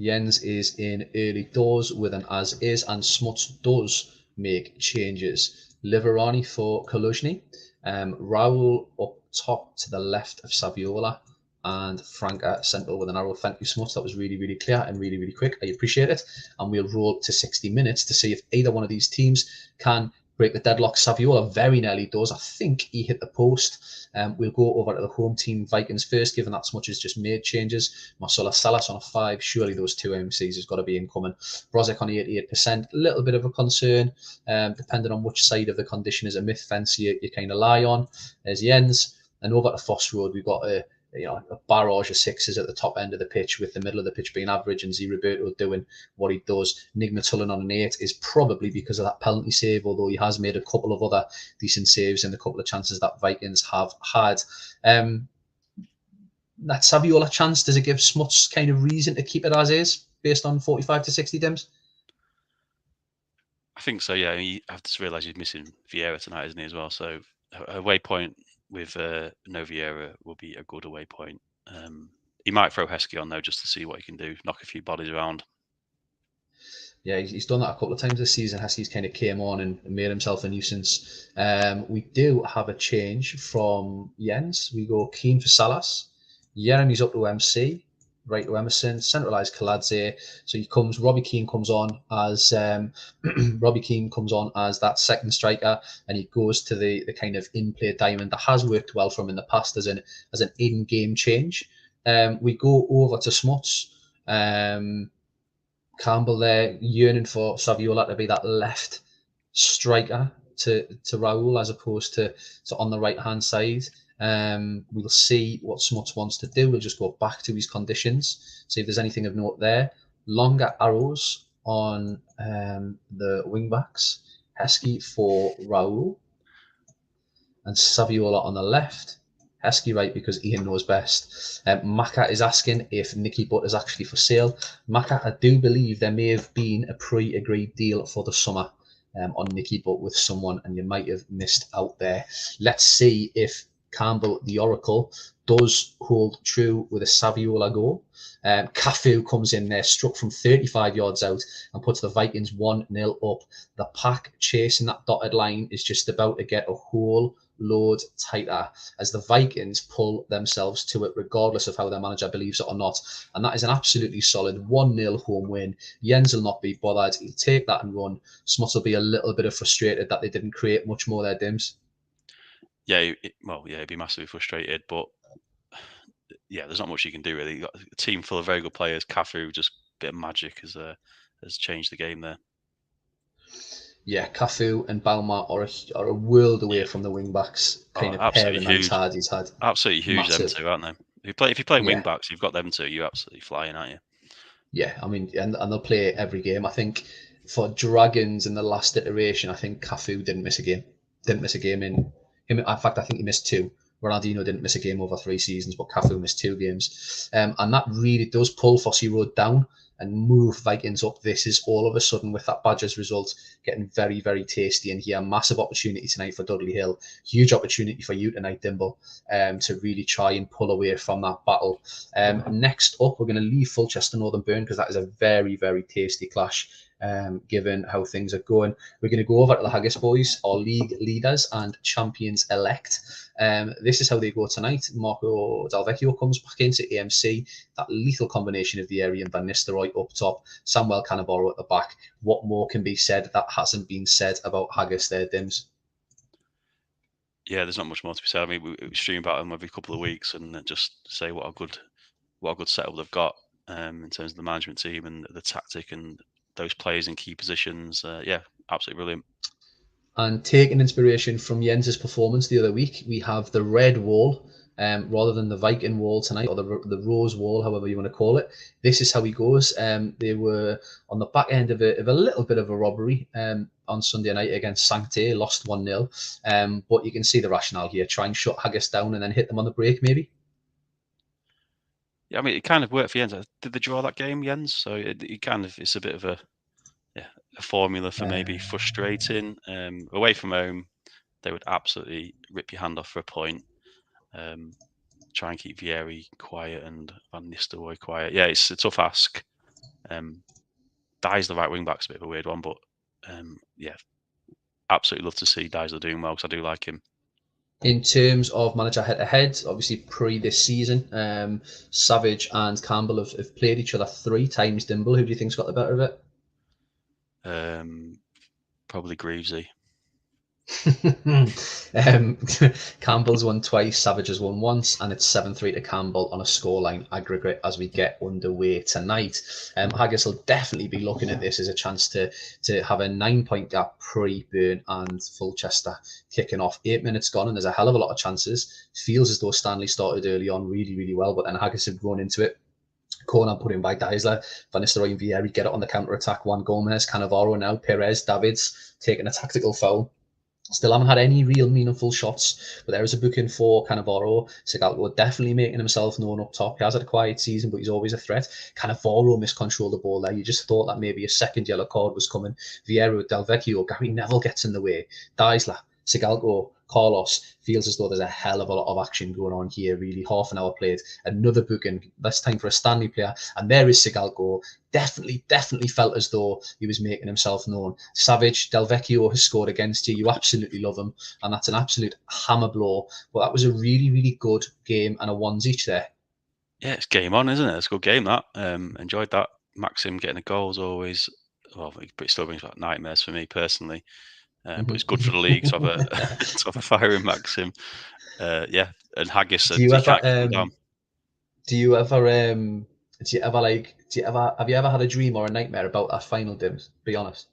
Jens is in early doors with an as is, and Smuts does make changes. Liverani for Kaluzhny, Raul up top to the left of Saviola, and Frank at centre with an arrow. Thank you, Smuts. That was really, really clear and really, really quick. I appreciate it. And we'll roll to 60 minutes to see if either one of these teams can break the deadlock. Saviola very nearly does. I think he hit the post. We'll go over to the home team Vikings first, given that Smuts has just made changes. Marcelo Salas on a 5. Surely those 2 MCs has got to be incoming. Brozic on 88%. A little bit of a concern, depending on which side of the condition is a myth fence you kind of lie on. There's Jens. And over to Foss Road, we've got a barrage of 6s at the top end of the pitch, with the middle of the pitch being average, and Z Roberto doing what he does. Nick Matullen on an 8 is probably because of that penalty save, although he has made a couple of other decent saves in the couple of chances that Vikings have had. That Saviola chance, does it give Smuts kind of reason to keep it as is based on 45 to 60 Dims? I think so, yeah. You have to realise he's missing Vieira tonight, isn't he, as well? So a waypoint with no Vieira will be a good away point. He might throw Heskey on, though, just to see what he can do, knock a few bodies around. Yeah, he's done that a couple of times this season. Heskey's kind of came on and made himself a nuisance. We do have a change from Jens. We go Keane for Salas. Jeremy's up to MC, right to Emerson, centralised Kaladze. So Robbie Keane comes on as Robbie Keane comes on as that second striker, and he goes to the kind of in-play diamond that has worked well for him in the past as an in-game change. We go over to Smuts. Campbell there yearning for Saviola to be that left striker to Raul, as opposed to on the right hand side. We'll see what Smuts wants to do. We'll just go back to his conditions, see if there's anything of note there. Longer arrows on the wing backs. Heskey for Raul and Saviola on the left. Heskey right because Ian knows best. Maka is asking if Nicky Butt is actually for sale. Maka, I do believe there may have been a pre-agreed deal for the summer on Nicky Butt with someone, and you might have missed out there. Let's see if Campbell, the Oracle, does hold true with a Saviola goal. Cafu comes in there, struck from 35 yards out, and puts the Vikings 1-0 up. The pack chasing that dotted line is just about to get a whole load tighter as the Vikings pull themselves to it, regardless of how their manager believes it or not. And that is an absolutely solid 1-0 home win. Jens will not be bothered. He'll take that and run. Smuts will be a little bit frustrated that they didn't create much more there, Dims. Yeah, he'd be massively frustrated, but yeah, there's not much you can do really. You've got a team full of very good players. Cafu, just a bit of magic has changed the game there. Yeah, Cafu and Balma are a world away from the wing backs. Kind of pair of nice hard he's had. Absolutely huge, them two, aren't they? If you play wing backs, you've got them two. You're absolutely flying, aren't you? Yeah, I mean, and they'll play every game. I think for Dragons in the last iteration, I think Cafu didn't miss a game. Didn't miss a game in him. In fact, I think he missed 2. Ronaldinho didn't miss a game over 3 seasons, but Cafu missed 2 games. And that really does pull Fossey Road down and move Vikings up. This is all of a sudden, with that Badgers result, getting very, very tasty. And here, massive opportunity tonight for Dudley Hill. Huge opportunity for you tonight, Dimble, to really try and pull away from that battle. Next up, we're going to leave Fulchester Northern Burn because that is a very, very tasty clash. Given how things are going, we're going to go over to the Haggis boys, our league leaders and champions elect. This is how they go tonight. Marco Dalvecchio comes back into AMC. That lethal combination of the area and Van Nistelrooy up top, Samuel Cannavaro at the back. What more can be said that hasn't been said about Haggis there, Dims? Yeah, there's not much more to be said. I mean, we stream about them every couple of weeks and just say what a good setup they've got in terms of the management team and the tactic and those players in key positions. Yeah, absolutely brilliant. And taking inspiration from Jens's performance the other week, we have the red wall rather than the Viking wall tonight, or the rose wall, however you want to call it. This is how he goes. They were on the back end of a little bit of a robbery on Sunday night against Sancte, lost 1-0. But you can see the rationale here. Try and shut Haggis down and then hit them on the break, maybe. Yeah, I mean, it kind of worked for Jens. Did they draw that game, Jens? So it's a bit of a formula for maybe frustrating. Away from home, they would absolutely rip your hand off for a point. Try and keep Vieri quiet and Van Nistelrooy quiet. Yeah, it's a tough ask. Dyes the right wing back's a bit of a weird one, but yeah, absolutely love to see Dyes doing well because I do like him. In terms of manager head-to-head, obviously pre this season, Savage and Campbell have played each other 3 times. Dimble, who do you think's got the better of it? Probably Greavesy. Campbell's won twice, Savage has won once, and it's 7-3 to Campbell on a scoreline aggregate as we get underway tonight. Haggis will definitely be looking at this as a chance to have a 9-point gap pre-Burn and Fulchester kicking off. 8 minutes gone, and there's a hell of a lot of chances. It feels as though Stanley started early on really, really well, but then Haggis had grown into it. Corner put in by Deisler, Van Nistelrooy and Vieri get it on the counter attack. Juan Gomez, Cannavaro now, Perez, Davids taking a tactical foul. Still haven't had any real meaningful shots, but there is a booking for Cannavaro. Sigalko definitely making himself known up top. He has had a quiet season, but he's always a threat. Cannavaro miscontrolled the ball there. You just thought that maybe a second yellow card was coming. Vieira, Del Vecchio, Gary Neville gets in the way. Deisler, Sigalko, Carlos, feels as though there's a hell of a lot of action going on here, really. Half an hour played, another booking, this time for a Stanley player, and there is Sigalko. Definitely felt as though he was making himself known. Savage, Del Vecchio has scored against you. You absolutely love him, and that's an absolute hammer blow. But that was a really, really good game and a ones each there. Yeah, it's game on, isn't it? It's a good game, that. Enjoyed that. Maxim getting a goal is always, well, but it still brings back nightmares for me personally. But it's good for the league to have a to have a firing Maxim. Yeah, and Haggis said you can't keep him down. Do you ever have you ever had a dream or a nightmare about that final, Dims? Be honest.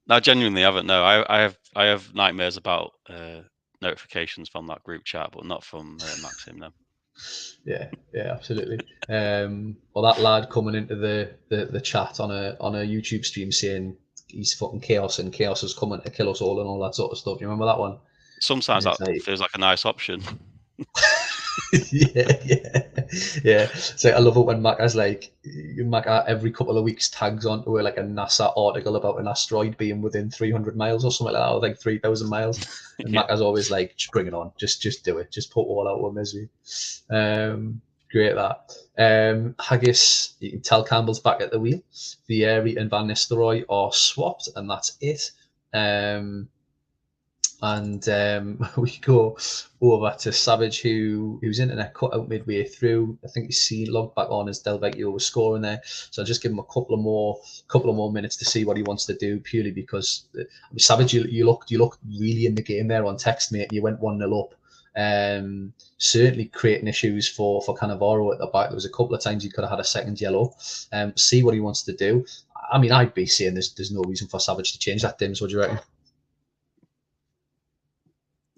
No, genuinely haven't. No, I have nightmares about notifications from that group chat, but not from Maxim. No. Yeah, absolutely. Or that lad coming into the chat on a YouTube stream saying he's fucking chaos and chaos is coming to kill us all and all that sort of stuff. You remember that one? Sometimes that feels like a nice option. yeah. So I love it when Mac has Mac every couple of weeks tags onto like a NASA article about an asteroid being within 300 miles or something like that, or like 3,000 miles. And Mac has always like, just bring it on, just do it, just put all out of misery. Great that. Haggis, you can tell Campbell's back at the wheel. Vieri and Van Nistelrooy are swapped, and that's it. And we go over to Savage, whose internet cut out midway through. I think he's logged back on as Del Vecchio was scoring there. So I'll just give him a couple of more minutes to see what he wants to do, purely because Savage, you looked really in the game there on text, mate. You went 1-0 up. Certainly creating issues for Cannavaro at the back. There was a couple of times he could have had a second yellow. See what he wants to do. I mean, I'd be saying there's no reason for Savage to change that, Dims. What do you reckon?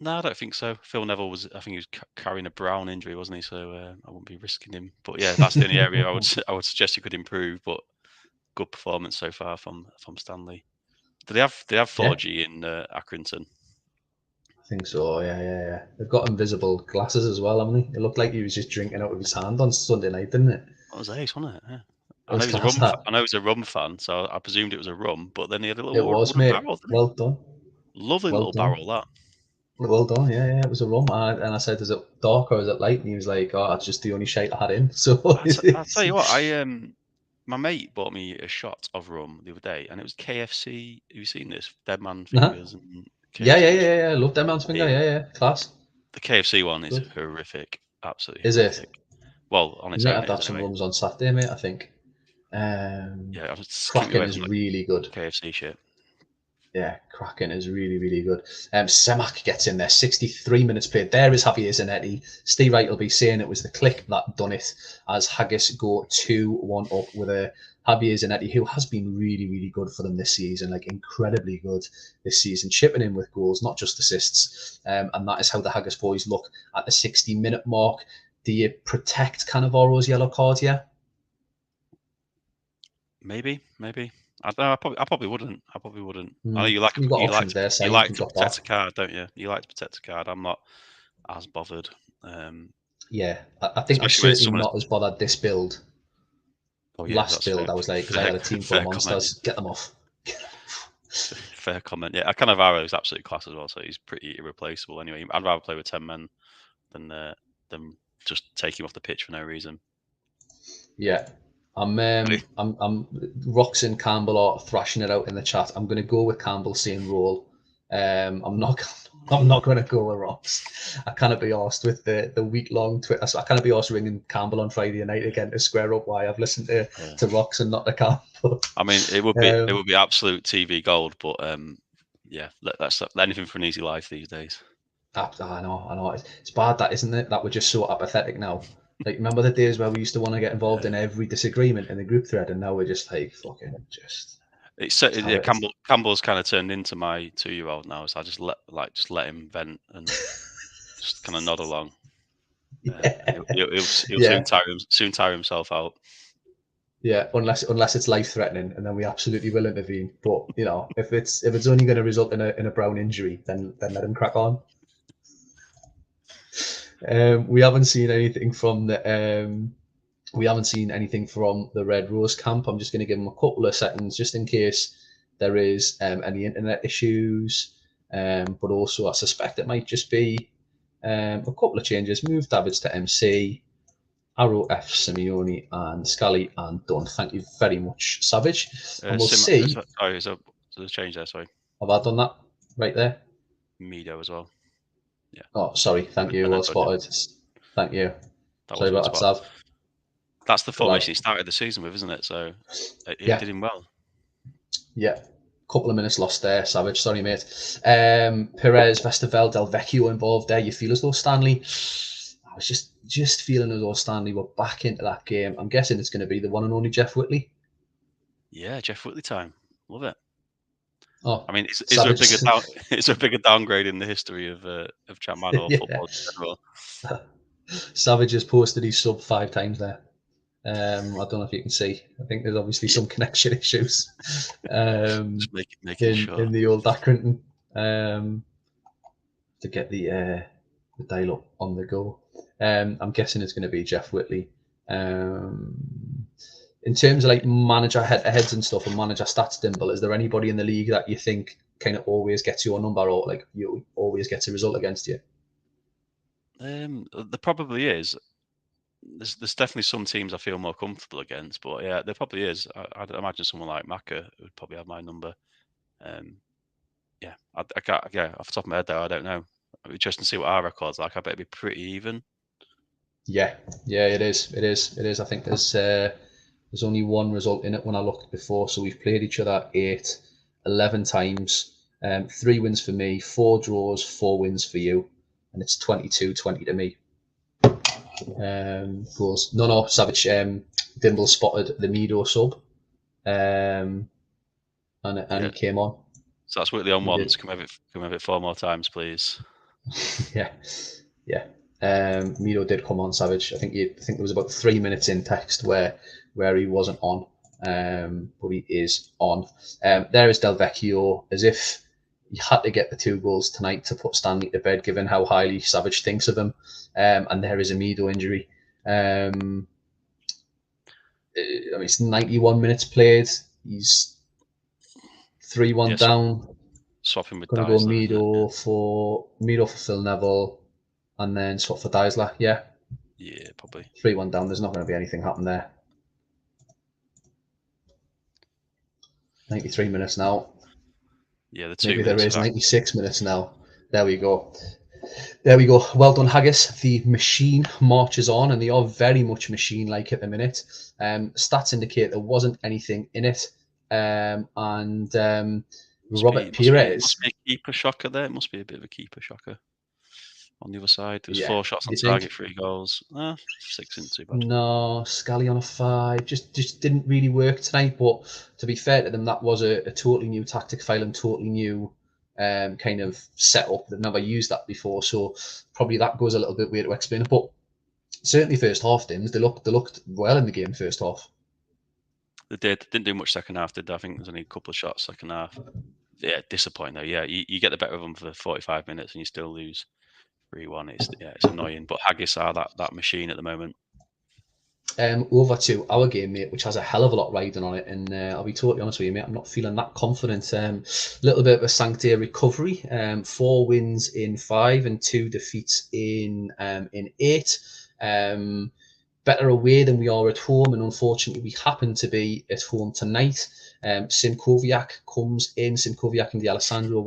No, I don't think so. Phil Neville I think he was carrying a Brown injury, wasn't he? So I wouldn't be risking him. But yeah, that's the only area I would suggest he could improve. But good performance so far from Stanley. Do they have 4G in Accrington? I think so. Yeah. They've got invisible glasses as well, haven't they? It looked like he was just drinking out of his hand on Sunday night, didn't it? That was ace, wasn't it? Yeah. I know he's a rum fan, so I presumed it was a rum. But then he had a little wooden barrel. Well done. Lovely little barrel, that. Well done, yeah. It was a rum, and I said, "Is it dark or is it light?" And he was like, "Oh, it's just the only shite I had in." So I'll tell you what, my mate bought me a shot of rum the other day, and it was KFC. Have you seen this? Dead Man Fingers and KFC. Yeah. I love Dead Man's Finger. Yeah. Class. The KFC one is horrific. Absolutely is horrific. It? Well, on its own. You might have to have some rums on Saturday, mate. I think. Yeah, Kraken is really good. KFC shit. Kraken is really, really good. Semak gets in there, 63 minutes played. There is Javier Zanetti. Steve Wright will be saying it was the click that done it as Haggis go 2-1 up with a Javier Zanetti, who has been really, really good for them this season, like incredibly good this season, chipping in with goals, not just assists. And that is how the Haggis boys look at the 60-minute mark. Do you protect Cannavaro's yellow card here? Maybe. I don't know, I probably wouldn't. I know you like You've got you like options to, there, so you you like can to drop protect off. a card, don't you? You like to protect a card. I'm not as bothered. Yeah, I think I'm Especially when it's certainly someone. not as bothered this build. Oh yeah, Last that's build, fair. I was like, because I Fair, had a team full of fair comment. monsters, get them off. Fair comment. Yeah, Cannavaro is absolutely class as well, so he's pretty irreplaceable. Anyway, I'd rather play with 10 men than just take him off the pitch for no reason. Yeah, I'm Rox and Campbell are thrashing it out in the chat. I'm going to go with Campbell saying roll. I'm not going to go with Rox. I cannot be asked with the week long Twitter. So I cannot be asked ringing Campbell on Friday night again to square up why I've listened to Rox and not to Campbell. I mean, it would be absolute TV gold, but yeah, that's anything for an easy life these days. I know. It's bad, that, isn't it? That we're just so apathetic now. Like, remember the days where we used to want to get involved in every disagreement in the group thread, and now we're just like, fucking just. Campbell's kind of turned into my 2-year-old now, so I just let him vent and just kind of nod along. He'll soon tire himself out. Yeah, unless it's life threatening, and then we absolutely will intervene. But you know, if it's only going to result in a brown injury, then let him crack on. We haven't seen anything from the Red Rose camp. I'm just going to give them a couple of seconds just in case there is any internet issues. But also, I suspect it might just be a couple of changes. Move Davids to MC, Arrow F, Simeone, and Scally, and done. Thank you very much, Savage. And we'll see. Sorry, there's a change there. Sorry. Have I done that right there? Mido as well. Yeah. Oh, sorry. Thank you. Well spotted. Thank you. Sorry about that, Sav. That's the formation he started the season with, isn't it? So it did him well. Yeah. Couple of minutes lost there, Savage. Sorry, mate. Perez, Vestavel, Del Vecchio involved there. You feel as though Stanley... I was just feeling as though Stanley were back into that game. I'm guessing it's going to be the one and only Jeff Whitley. Yeah, Jeff Whitley time. Love it. Oh, I mean, is there a bigger downgrade in the history of Chapman or football in general? Savage has posted his sub 5 times there. I don't know if you can see. I think there's obviously some connection issues Just making sure. in the old Accrington to get the dial up on the go. I'm guessing it's going to be Jeff Whitley. In terms of like manager head-to-heads and stuff and manager stats, Dimble, is there anybody in the league that you think kind of always gets your number or like you always gets a result against you? There probably is. There's definitely some teams I feel more comfortable against, but yeah, there probably is. I'd imagine someone like Maka would probably have my number. Yeah, I can't. Yeah, off the top of my head, though, I don't know. It'd be interesting to see what our record's like. I bet it'd be pretty even. Yeah, it is. I think there's only one result in it when I looked before. So we've played each other 11 times. 3 wins for me, 4 draws, 4 wins for you, and it's 22-20 to me. Goals. No, Savage. Dimble spotted the Mido sub, and he came on. So that's Whitley on once. Can we have it 4 more times, please? Yeah. Mido did come on, Savage. I think there was about 3 minutes in text where he wasn't on, but he is on. There is Del Vecchio, as if he had to get the 2 goals tonight to put Stanley to bed, given how highly Savage thinks of him. And there is a Mido injury. I mean, it's 91 minutes played. He's 3-1 down. Swapping with Going to go Mido for Phil Neville, and then swap for Deisler. Yeah, probably 3-1 down. There's not going to be anything happen there. 93 minutes now. Yeah, the 2 maybe minutes there is 96 minutes now. There we go. Well done, Haggis. The machine marches on, and they are very much machine-like at the minute. Stats indicate there wasn't anything in it, and Robert Must Pires. be a keeper shocker there. It must be a bit of a keeper shocker on the other side. There was Yeah, 4 shots on you target, think? 3 goals. 6 isn't too bad. No, Scally on a 5 just didn't really work tonight. But to be fair to them, that was a totally new tactic file and totally new kind of setup. They've never used that before, so probably that goes a little bit weird to explain it. But certainly first half, Dims, they looked well in the game first half. They didn't do much second half, did they? I think there's only a couple of shots second half. Yeah, disappointing though. Yeah, you get the better of them for 45 minutes and you still lose 3-1. It's annoying. But Haggis are that machine at the moment. Over to our game, mate, which has a hell of a lot riding on it. And I'll be totally honest with you, mate, I'm not feeling that confident. A little bit of a Sanctia recovery. 4 wins in 5 and 2 defeats in 8. Better away than we are at home, and unfortunately, we happen to be at home tonight. Simkoviak comes in. Simkoviak and D'Alessandro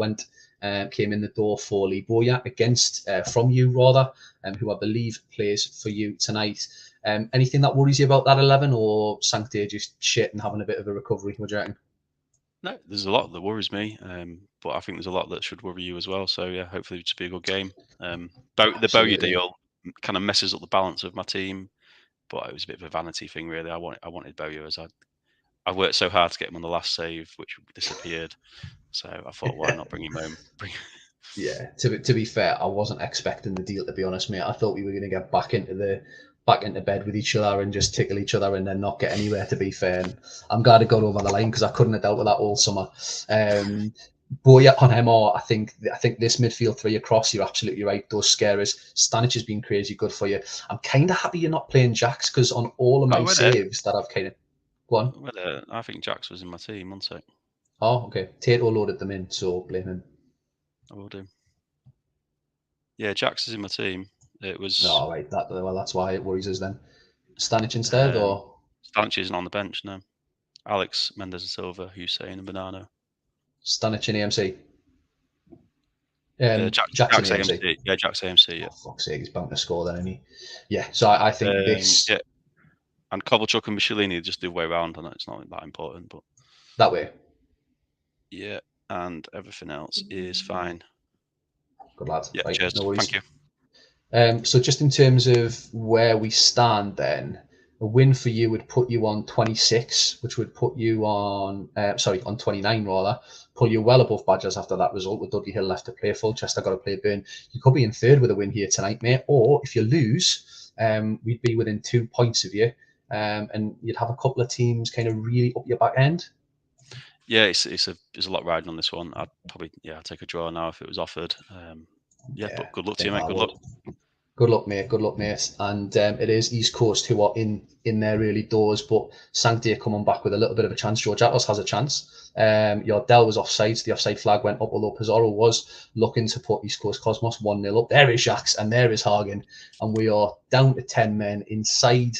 came in the door for Lee Boya against from you rather, who I believe plays for you tonight. Anything that worries you about that 11, or Sanctia just shit and having a bit of a recovery? What do you reckon? No, there's a lot that worries me, but I think there's a lot that should worry you as well. So yeah, hopefully it should be a good game. The Bowyer Absolutely. deal kind of messes up the balance of my team, but it was a bit of a vanity thing, really. I wanted Bowyer as I worked so hard to get him on the last save, which disappeared. So I thought, why not bring him home? Yeah, to be fair, I wasn't expecting the deal, to be honest, mate. I thought we were going to get back into bed with each other and just tickle each other and then not get anywhere. To be fair, and I'm glad it got over the line because I couldn't have dealt with that all summer. Boya on MR, I think this midfield three across, you're absolutely right. Those scare us. Stanic has been crazy good for you. I'm kind of happy you're not playing Jacks because on all of my Oh, wait saves that I've kind of gone. I think Jax was in my team. One sec, Oh, okay. Tato loaded them in, so blame him. I will do. Yeah, Jax is in my team. It was Oh, right. That's why it worries us then. Stanic instead, um, or Stanic isn't on the bench now. Alex Mendes and Silva, Hussein and Banana. Stanic in AMC? Jackson Jax AMC. AMC. Yeah, Jax AMC. Oh, Yeah. fuck's sake, he's bound to score then, isn't he? Yeah, so I think this Yeah, and Kovalchuk and Michelini just the way around. I know it's not that important, but that way. yeah, and everything else is fine. Good lad. Yeah, Right, cheers. no Thank worries. you. So just in terms of where we stand, then a win for you would put you on 26, which would put you on 29 rather, pull you well above Badgers after that result. With Dudley Hill left to play, Fulchester got to play Burn. You could be in third with a win here tonight, mate. Or if you lose, we'd be within 2 points of you, and you'd have a couple of teams kind of really up your back end. Yeah, there's a lot riding on this one. I'd probably I'd take a draw now if it was offered. Yeah, Yeah, but good luck I to you, think mate. I Good would. luck. Good luck, mate. Good luck, mate. And it is East Coast who are in their early doors, but Sanctia coming back with a little bit of a chance. George Atlas has a chance. Your Dell was offside, so the offside flag went up, although Pizarro was looking to put East Coast Cosmos 1-0 up. There is Jacks and there is Hagen, and we are down to 10 men inside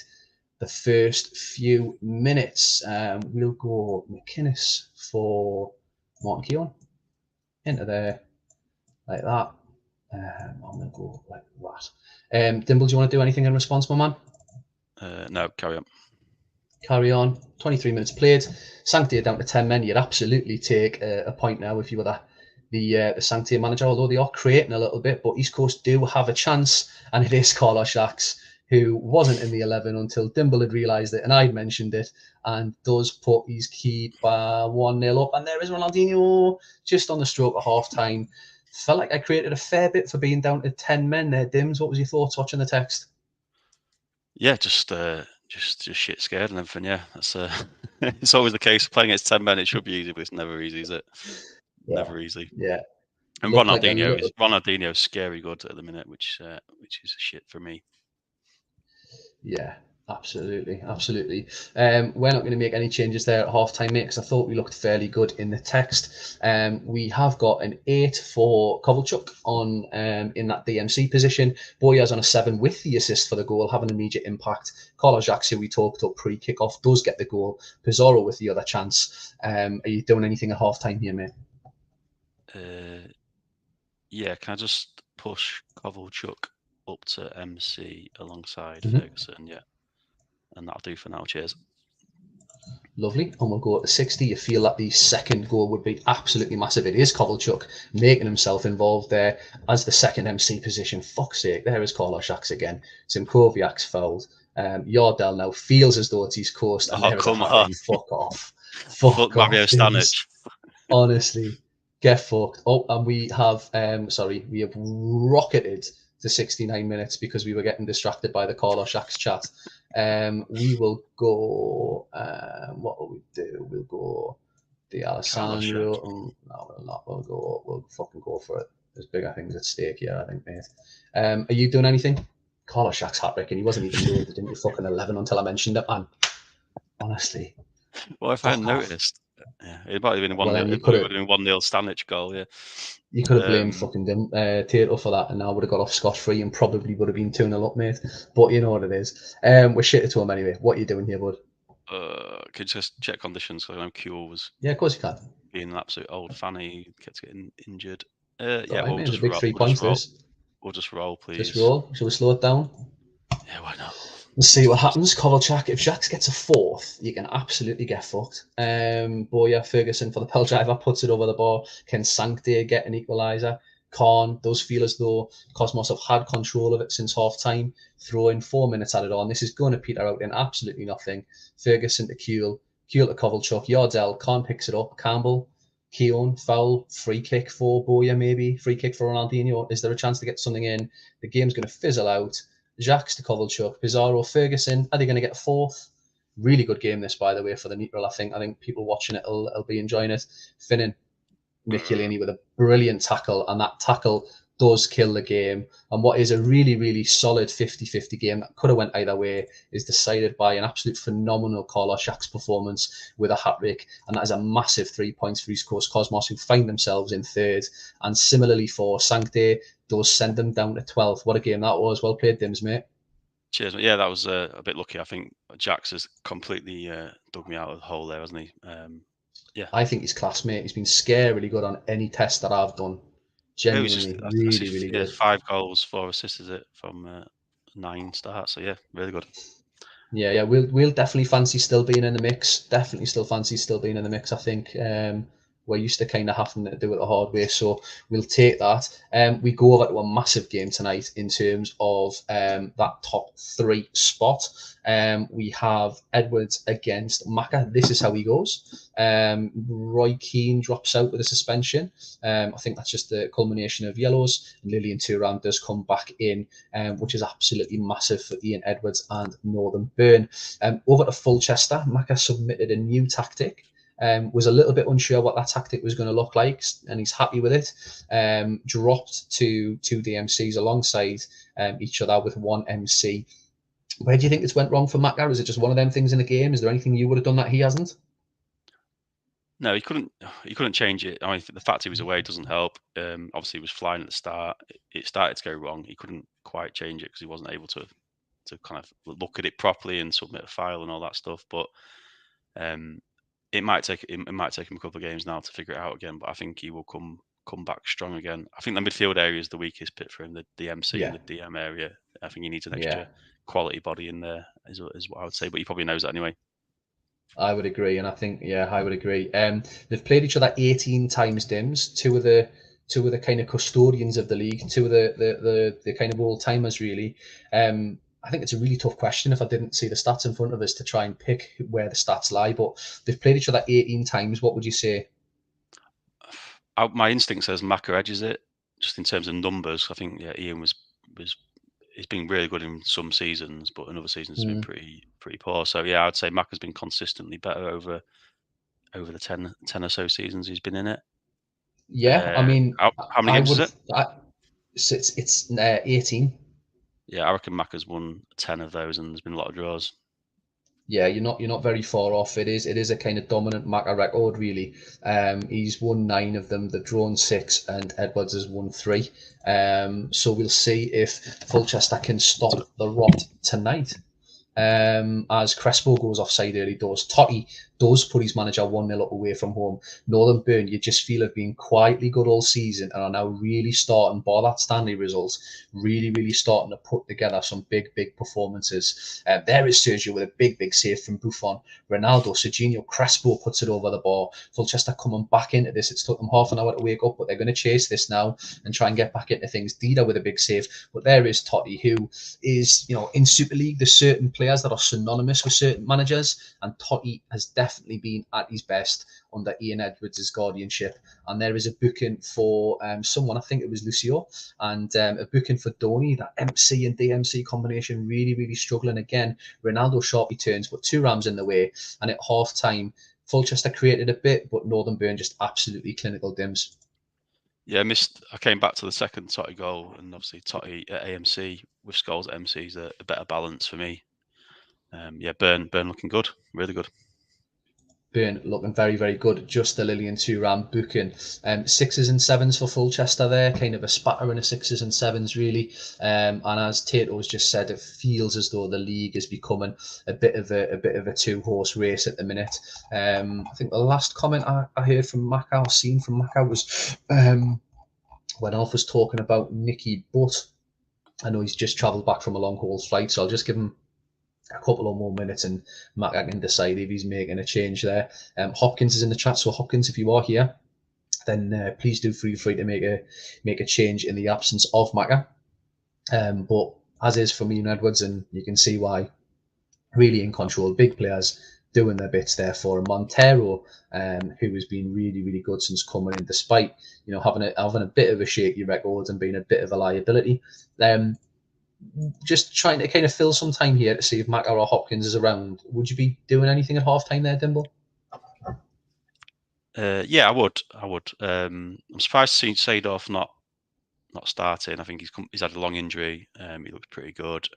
the first few minutes. We'll go McInnes for Martin Keown into there like that. I'm going to go like that. Dimble, do you want to do anything in response, my man? No, carry on. Carry on. 23 minutes played. Sanctia down to 10 men. You'd absolutely take a point now if you were the Sanctia manager, although they are creating a little bit. But East Coast do have a chance, and it is Carlos Shacks, who wasn't in the 11 until Dimble had realised it, and I'd mentioned it, and does put his keeper 1-0 up. And there is Ronaldinho just on the stroke of half time. Felt like I created a fair bit for being down to 10 men there, Dims. What was your thoughts watching the text? Yeah, just shit scared and everything. Yeah, that's it's always the case. Playing against 10 men, it should be easy, but it's never easy, is it? Yeah, Never easy. yeah. And Looked like a little. Ronaldinho's scary good at the minute, which is shit for me. Yeah, absolutely, absolutely. We're not going to make any changes there at halftime, mate, because I thought we looked fairly good in the text. We have got an 8 for Kovalchuk on in that DMC position. Boyas on a 7 with the assist for the goal, having an immediate impact. Carlos Jacques, who we talked up pre-kickoff, does get the goal. Pizarro with the other chance. Are you doing anything at halftime here, mate? Yeah, can I just push Kovalchuk up to MC alongside Mm-hmm. Ferguson? Yeah, and that'll do for now. Cheers. Lovely. And we'll go to 60. You feel that the second goal would be absolutely massive. It is Kovalchuk making himself involved there as the second MC position. Fuck's sake, there is Korloshak's again. Simkoviak's fouled. Yardell now feels as though it's his coast, and Oh, there is a come hat on. trick. Fuck off. Fuck Fuck Mario off. Stanic. Honestly, get fucked. Oh, and we have, we have rocketed to 69 minutes because we were getting distracted by the Korloshak's chat. We will go. What will we do? We'll go the Korloshak. Alessandro. No, we'll not. We'll go. We'll fucking go for it. There's bigger things at stake here, I think, mate. Are you doing anything? Korloshak's hat trick, and he wasn't even doing the fucking 11 until I mentioned it, man. Honestly, Well, if I hadn't fuck off. noticed, yeah, it might have been Well, then it would have been 1-0 Stanic goal. Yeah. you could have blamed Um, fucking Tato for that, and I would have got off scot free and probably would have been 2-0 up, mate. But you know what it is. We're shit to him anyway. What are you doing here, bud? could you just check conditions? Because I know Cure was Yeah, of course you can. being an absolute old fanny, kept getting injured. It's all right, Well, mate. It's a big 3 points, roll. this. We'll just roll, Just please. roll. Shall we slow it down? Yeah, why not? Let's see what happens. Kovalchuk, if Jax gets a fourth, you can absolutely get fucked. Boya Ferguson for the Pell driver puts it over the bar. Can Sancte get an equaliser? Khan does feel as though Cosmos have had control of it since half time. Throw in 4 minutes at it on. This is going to peter out in absolutely nothing. Ferguson to Kuehl to Kovalchuk. Yardell, Khan picks it up. Campbell, Keown, foul, free kick for Boya maybe. Free kick for Ronaldinho. Is there a chance to get something in? The game's going to fizzle out. Jacques to Kovalchuk, Pizarro, Ferguson. Are they going to get a fourth? Really good game this, by the way, for the neutral. I think people watching it will be enjoying it. Finnan, Michelini with a brilliant tackle, and that tackle does kill the game. And what is a really, really solid 50-50 game that could have went either way is decided by an absolute phenomenal Korloshak's performance with a hat-trick, and that is a massive 3 points for East Coast Cosmos, who find themselves in third. And similarly for Sancte, does send them down to 12th. What a game that was. Well played, Dims, mate. Cheers. Yeah, that was a bit lucky. I think Jax has completely dug me out of the hole there, hasn't he? Yeah. I think he's class, mate. He's been scarily good on any test that I've done. It was just Genuinely, really, really yeah, good. 5 goals, 4 assists, is it, from 9 starts? So yeah, really good. Yeah. We'll definitely fancy still being in the mix. Definitely still fancy still being in the mix. I think we're used to kind of having to do it the hard way, so we'll take that. We go over to a massive game tonight in terms of that top 3 spot. We have Edwards against Macca. This is how he goes. Roy Keane drops out with a suspension. I think that's just the culmination of yellows. And Lillian Thuram does come back in, which is absolutely massive for Ian Edwards and Northern Burn. Over to Fulchester, Macca submitted a new tactic. Was a little bit unsure what that tactic was going to look like, and he's happy with it. Dropped to 2 DMCs alongside each other with 1 MC. Where do you think this went wrong for Macca? Is it just one of them things in the game? Is there anything you would have done that he hasn't? No, he couldn't change it. I mean, the fact he was away doesn't help. Obviously, he was flying at the start. It started to go wrong. He couldn't quite change it because he wasn't able to kind of look at it properly and submit a file and all that stuff. But it might take him a couple of games now to figure it out again. But I think he will come back strong again. I think the midfield area is the weakest bit for him. The MC and the DM area. I think he needs an extra quality body in there, is what I would say. But he probably knows that anyway. I would agree, and I think I would agree. They've played each other 18 times, Dims. Two of the kind of custodians of the league, two of the kind of old timers, really. I think it's a really tough question if I didn't see the stats in front of us to try and pick where the stats lie. But they've played each other 18 times. What would you say? My instinct says Macca edges it, just in terms of numbers. I think Ian was he's been really good in some seasons, but in other seasons has been pretty poor. So yeah, I'd say Macca's been consistently better over the 10 or so seasons he's been in it. Yeah, I mean, how many games is it? It's 18. Yeah, I reckon Macca's won 10 of those, and there's been a lot of draws. Yeah, you're not very far off. It is a kind of dominant Macca record, really. He's won 9 of them. They've drawn 6, and Edwards has won 3. So we'll see if Fulchester can stop the rot tonight. As Crespo goes offside early doors, Totti does put his manager 1-0 up away from home. Northern Burn, you just feel have been quietly good all season and are now really starting, bar that Stanley result, really starting to put together some big performances. There is Sergio with a big save from Buffon. Ronaldo, Serginho, Crespo puts it over the bar. Fulchester coming back into this. It's took them half an hour to wake up, but they're going to chase this now and try and get back into things. Dida with a big save. But there is Totti, who is, in Super League, there's certain players that are synonymous with certain managers, and Totti has definitely been at his best under Ian Edwards' guardianship. And there is a booking for someone, I think it was Lucio, and a booking for Donny. That MC and DMC combination really struggling again. Ronaldo sharply turns, but 2 rams in the way. And at half time, Fulchester created a bit, but Northern Burn just absolutely clinical dims. Yeah, I came back to the second Totti goal, and obviously Totti at AMC with Scholes at MC is a better balance for me. Burn looking good, really good. Burn looking very good. Just the Lillian 2-ram booking. 6s and 7s for Fulchester there, kind of a spattering of 6s and 7s really. And as Tato's just said, it feels as though the league is becoming a bit of a 2-horse race at the minute. I think the last comment I heard from Macau, seen from Macau, was when Alf was talking about Nicky Butt. I know he's just travelled back from a long haul flight, so I'll just give him a couple of more minutes and Mac can decide if he's making a change there. Hopkins is in the chat, so Hopkins, if you are here, then please do feel free to make a change in the absence of Macca. But as is for me and Edwards, and you can see why, really in control, big players doing their bits there for him. Montero, who has been really good since coming in, despite having a bit of a shaky record and being a bit of a liability. Just trying to kind of fill some time here to see if Macca or Hopkins is around. Would you be doing anything at half time there, Dimble? Yeah, I would. I'm surprised to see Seedorf not starting. I think he's had a long injury. He looks pretty good.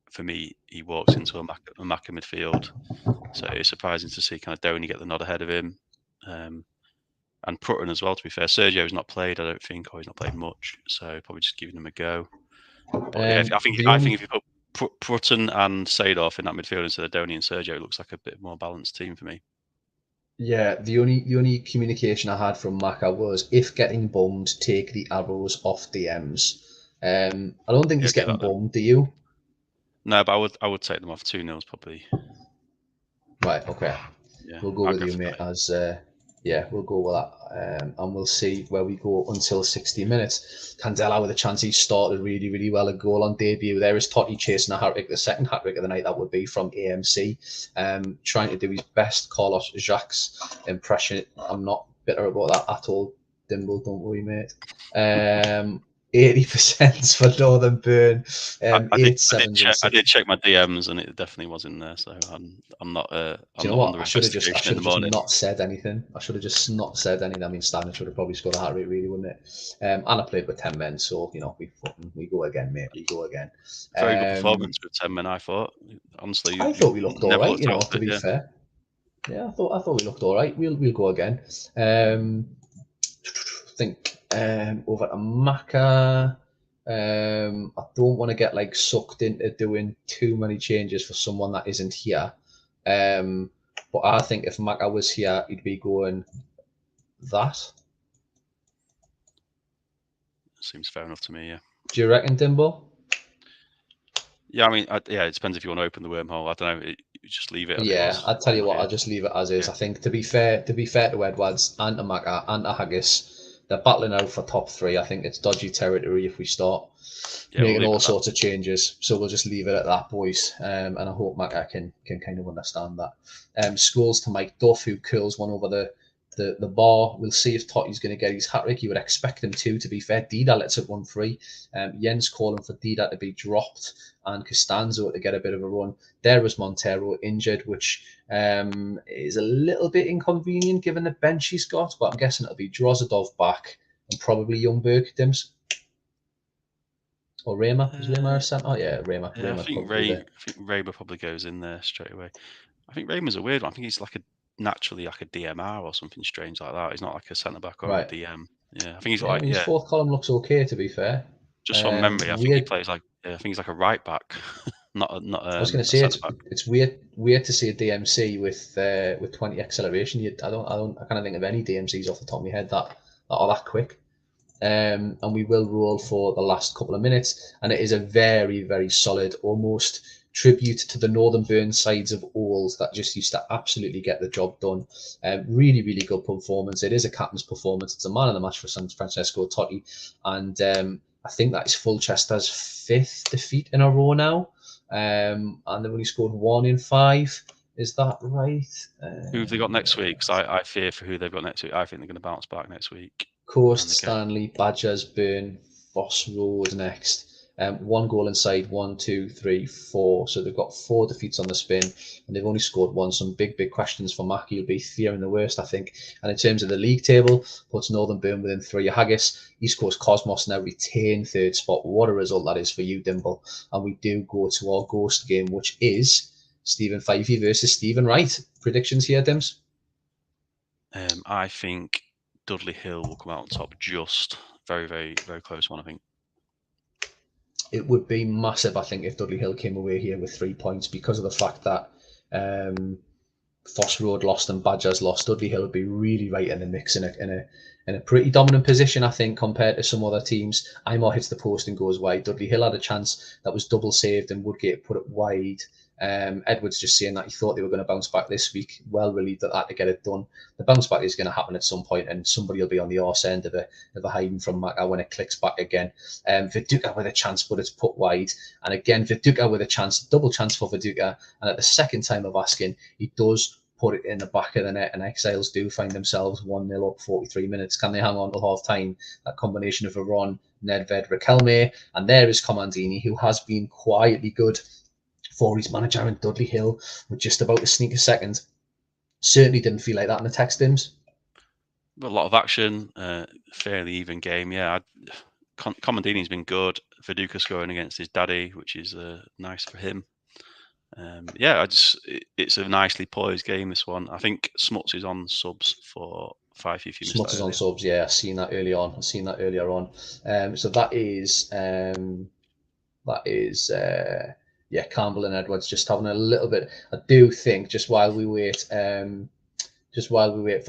For me, he walks into a Macca midfield, so it's surprising to see kind of Donny get the nod ahead of him. And Prutton as well, to be fair. Sergio's not played, I don't think, or he's not played much, so probably just giving him a go. But yeah, I think if you put Prutton and Seedorf in that midfield instead of Donny and Sergio, it looks like a bit more balanced team for me. Yeah, the only communication I had from Macca was, if getting bummed, take the arrows off DMs. I don't think he's getting bummed, do you? No, but I would take them off 2-0 probably. Right, okay. Yeah, we'll go with you, mate, as we'll go with that, and we'll see where we go until 60 minutes. Candela with a chance. He started really well. A goal on debut. There is Totti chasing a hat-trick, the second hat-trick of the night. That would be from AMC, trying to do his best Carlos Jacques impression. I'm not bitter about that at all, Dimble, don't worry, mate. 80% for Northern Burn. I did check my DMs and it definitely was in there. So I'm not. Do you know what? I should have just not said anything. I should have just not said anything. I mean, Stanley should have probably scored a hat trick, really, wouldn't it? And I played with 10 men, so we go again, mate. We go again. Very good performance with 10 men. I thought, honestly, I thought we looked all right. To be fair. Yeah, I thought we looked all right. We'll go again. I think over to Macca. I don't want to get sucked into doing too many changes for someone that isn't here. But I think if Macca was here, he'd be going that. Seems fair enough to me, yeah. Do you reckon, Dimble? Yeah, I mean, it depends if you want to open the wormhole. I don't know. You just leave it. I'd tell you what. I'll just leave it as is. I think to be fair to Edwards and to Macca and to Haggis, they're battling out for top 3. I think it's dodgy territory if we start making all sorts of changes. So we'll just leave it at that, boys. And I hope Macca can kind of understand that. Scores to Mike Duff, who curls one over the bar. We'll see if Totti's going to get his hat-trick. You would expect him to be fair. Dida lets it run free. Jens calling for Dida to be dropped and Costanzo to get a bit of a run. There was Montero injured, which is a little bit inconvenient given the bench he's got, but I'm guessing it'll be Drozadov back and probably Youngberg, Dims. Or Raymer. Is Raymer a centre? Oh, yeah, Raymer. Yeah, I think Raymer probably goes in there straight away. I think Raymer's a weird one. I think he's naturally like a DMR or something strange like that. He's not like a centre back or a DM. Yeah, I think he's his fourth column looks okay, to be fair. Just from memory, I think he plays I think he's like a right back. not I was going to a say centre back. it's weird to see a DMC with 20 acceleration. I can't think of any DMCs off the top of my head that are that quick. And we will roll for the last couple of minutes. And it is a very, very solid, almost tribute to the Northern Burnsides of Ols that just used to absolutely get the job done. Really, really good performance. It is a captain's performance. It's a man of the match for San Francesco Totti. And I think that is Fulchester's 5th defeat in a row now. And they've only scored 1 in 5. Is that right? Who have they got next week? Because I fear for who they've got next week. I think they're going to bounce back next week. Coast, And again, Stanley, Badgers, Burn, Foss Road next. 1 goal inside, 1, 2, 3, 4. So they've got 4 defeats on the spin, and they've only scored 1. Some big questions for Mackie. He'll be fearing the worst, I think. And in terms of the league table, puts Northern Burn within 3 of Haggis. East Coast Cosmos now retain 3rd spot. What a result that is for you, Dimble. And we do go to our ghost game, which is Stephen Fifey versus Stephen Wright. Predictions here, Dims? I think Dudley Hill will come out on top. Just very, very, very close one, I think. It would be massive, I think, if Dudley Hill came away here with 3 points because of the fact that Foss Road lost and Badgers lost. Dudley Hill would be really right in the mix in a pretty dominant position, I think, compared to some other teams. Imar hits the post and goes wide. Dudley Hill had a chance that was double saved and Woodgate put it wide. Edwards just saying that he thought they were going to bounce back this week. Well relieved that to get it done. The bounce back is going to happen at some point, and somebody will be on the arse end of a hiding from Macca when it clicks back again. Viduka with a chance, but it's put wide. And again, Viduka with a chance, double chance for Viduka. And at the second time of asking, he does put it in the back of the net, and Exiles do find themselves 1-0 up 43 minutes. Can they hang on till half time? That combination of Veron, Nedved, Raquelme, and there is Comandini, who has been quietly good for his manager, and Dudley Hill were just about to sneak a second. Certainly didn't feel like that in the text, Dims. A lot of action, fairly even game. Yeah, Comandini's been good. Viduka scoring against his daddy, which is nice for him. Yeah, it's a nicely poised game, this one. I think Smuts is on subs for 5 if you missed Smuts that is earlier. on subs, yeah. I've seen that earlier on. So that is yeah, Campbell and Edwards just having a little bit. I do think just while we wait for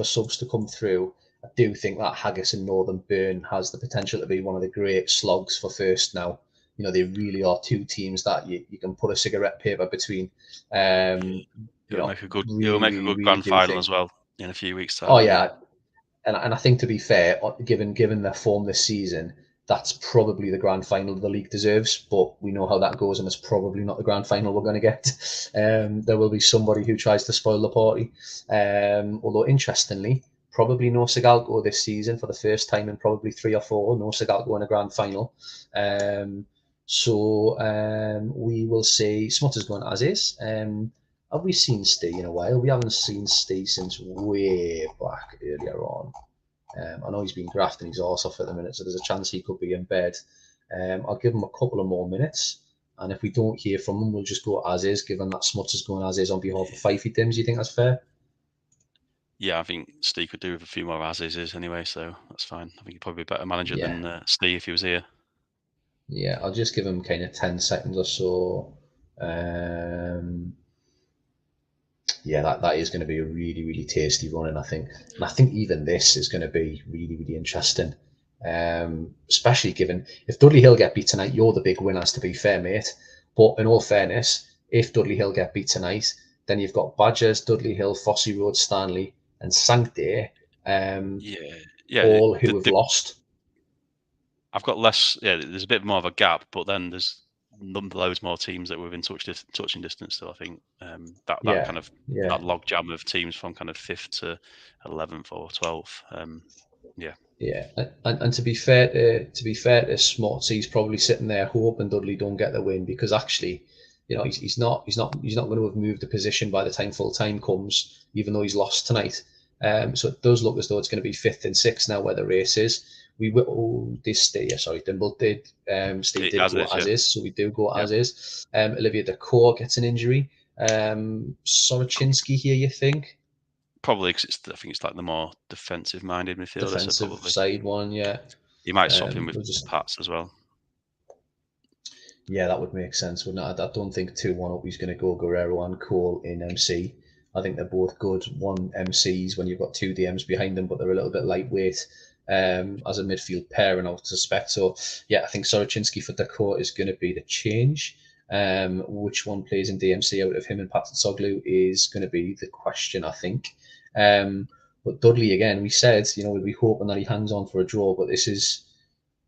subs to come through, I do think that Haggis and Northern Burn has the potential to be one of the great slogs for first now. You know, they really are 2 teams that you can put a cigarette paper between. It'll make a good Really, really grand do final think. as well in a few weeks' time, Oh won't it? yeah, and I think to be fair, given their form this season, that's probably the grand final the league deserves. But we know how that goes, and it's probably not the grand final we're going to get. There will be somebody who tries to spoil the party. Although interestingly, probably no Segalco this season for the first time in probably 3 or 4. No Segalco in a grand final. We will see. Smutter's going as is. Have we seen Steve in a while? We haven't seen Steve since way back earlier on. I know he's been grafting his arse off at the minute, so there's a chance he could be in bed. I'll give him a couple of more minutes, and if we don't hear from him, we'll just go as is, given that Smuts is going as is on behalf of Fifey. Dims, you think that's fair? Yeah, I think Steve could do with a few more as is anyway, so that's fine. I think he'd probably be a better manager Yeah. than Steve if he was here. Yeah, I'll just give him kind of 10 seconds or so. Yeah, that is going to be a really, really tasty run, and I think even this is going to be really, really interesting. Especially given if Dudley Hill get beat tonight, you're the big winners. To be fair, mate. But in all fairness, if Dudley Hill get beat tonight, then you've got Badgers, Dudley Hill, Fossey Road, Stanley, and Sancday, Yeah. all who have lost. I've got less. Yeah, there's a bit more of a gap, but then there's loads more teams that were within touching distance still. I think that log jam of teams from kind of 5th to 11th or 12th. Yeah. Yeah, and to be fair to Smuts, he's probably sitting there hoping Dudley don't get the win, because actually, you know, he's not going to have moved the position by the time full time comes, even though he's lost tonight. So it does look as though it's going to be 5th and 6th now where the race is. We will Dimble did Steve did go as is, so we do go as is. Olivia Decor gets an injury. Sorochinsky here, you think? Probably because I think it's like the more defensive-minded midfielder. Defensive so probably side one, yeah. You might swap him with Pats as well. Yeah, that would make sense, wouldn't it? I don't think 2-1 up he's going to go Guerrero and Cole in MC. I think they're both good one MCs when you've got two DMs behind them, but they're a little bit lightweight as a midfield pair, and I would suspect. So, yeah, I think Soroczynski for Dakota is going to be the change. Which one plays in DMC out of him and Patson Soglu is going to be the question, I think. But Dudley, again, we said, we'll be hoping that he hangs on for a draw, but this is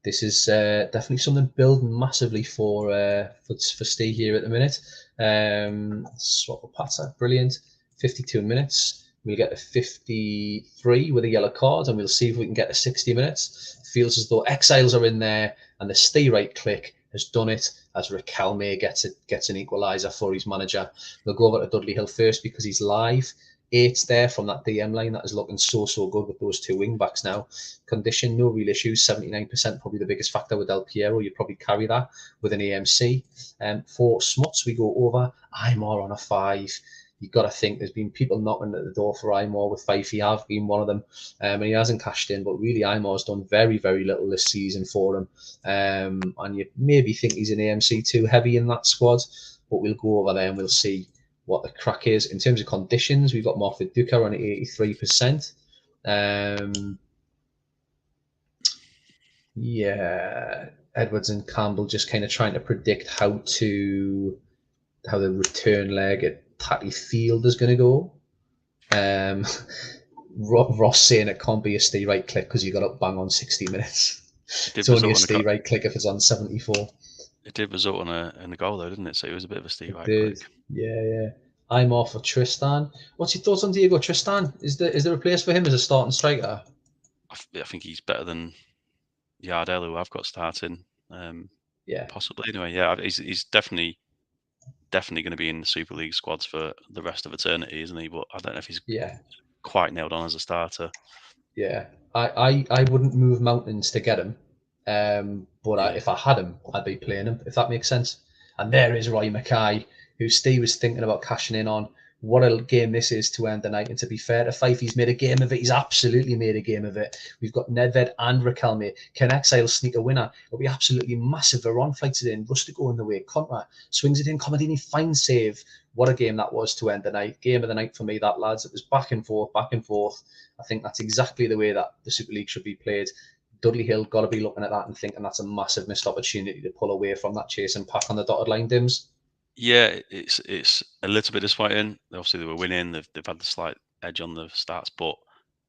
definitely something building massively for stay here at the minute. Swap of Pata, brilliant. 52 minutes. We'll get to 53 with a yellow card, and we'll see if we can get to 60 minutes. It feels as though Exiles are in there, and the stay right click has done it as Riquelme gets an equaliser for his manager. We'll go over to Dudley Hill first because he's live. 8 there from that DM line. That is looking so good with those two wing backs now. Condition, no real issues. 79%, probably the biggest factor with Del Piero. You'd probably carry that with an AMC. For Smuts, we go over. Imor on a 5. You've got to think there's been people knocking at the door for Imor with Fifey. I've been one of them, and he hasn't cashed in. But really, Imor's done very, very little this season for him. And you maybe think he's an AMC too heavy in that squad. But we'll go over there and we'll see what the crack is. In terms of conditions, we've got Morford Duca on 83%. Yeah, Edwards and Campbell just kind of trying to predict how the return leg at Tatty Field is going to go. Ross saying it can't be a stay right click because you got up bang on 60 minutes. It's only a stay right click if it's on 74. It did result in a goal though, didn't it? So it was a bit of a stay right click. Yeah. I'm off for Tristan. What's your thoughts on Diego Tristan? Is there a place for him as a starting striker? I think he's better than Yardell, who I've got starting. Possibly anyway. Yeah, he's definitely going to be in the Super League squads for the rest of eternity, isn't he? But I don't know if he's quite nailed on as a starter. Yeah, I wouldn't move mountains to get him, but if I had him, I'd be playing him, if that makes sense. And there is Roy Mackay, who Steve was thinking about cashing in on. What a game this is to end the night. And to be fair to Fife, he's made a game of it. He's absolutely made a game of it. We've got Nedved and Riquelme. Can Exile sneak a winner? It'll be absolutely massive. Veron fights it in. Rustico in the way. Contra swings it in. Comodini, fine save. What a game that was to end the night. Game of the night for me, that, lads. It was back and forth. I think that's exactly the way that the Super League should be played. Dudley Hill got to be looking at that and thinking that's a massive missed opportunity to pull away from that chase and pack on the dotted line, Dims. Yeah, it's a little bit disappointing. Obviously, they were winning. They've had the slight edge on the stats, but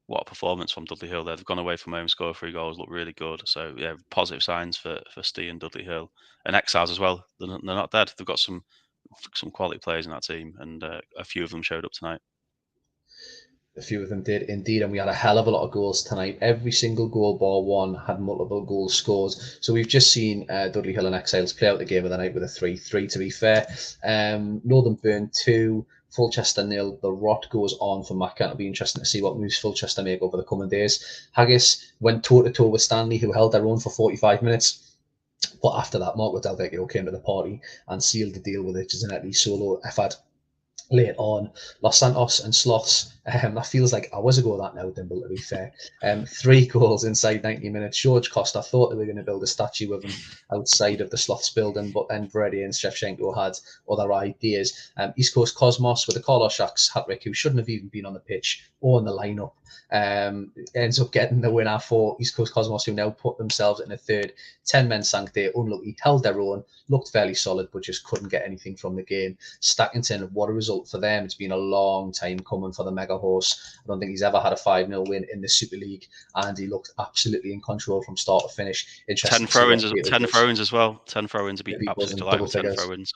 what a performance from Dudley Hill there. They've gone away from home, scored 3 goals, look really good. So, yeah, positive signs for Steve and Dudley Hill. And Exiles as well. They're not dead. They've got some quality players in that team, and a few of them showed up tonight. A few of them did indeed, and we had a hell of a lot of goals tonight. Every single goal bar one had multiple goals scored. So we've just seen Dudley Hill and Exiles play out the game of the night with a 3-3, to be fair. Northern Burn 2, Fulchester 0. The rot goes on for Macca. It'll be interesting to see what moves Fulchester make over the coming days. Haggis went toe-to-toe with Stanley, who held their own for 45 minutes. But after that, Marco Del Vecchio came to the party and sealed the deal with it. Gianetti solo effort late on. Los Santos and Sloths, that feels like hours ago that now, Dimble, to be fair. 3 goals inside 90 minutes. George Costa thought they were going to build a statue of him outside of the Sloths building, but then Brady and Shevchenko had other ideas. East Coast Cosmos with the Carlos Shacks hat-trick, who shouldn't have even been on the pitch or in the lineup, ends up getting the winner for East Coast Cosmos, who now put themselves in a third. 10 men sank there, unlucky, held their own, looked fairly solid, but just couldn't get anything from the game. Stackington, what a result for them. It's been a long time coming for the Mega Horse. I don't think he's ever had a 5-0 win in the Super League, and he looked absolutely in control from start to finish. 10 throw-ins as well. 10 throw-ins would be absolutely delightful. 10 throw-ins.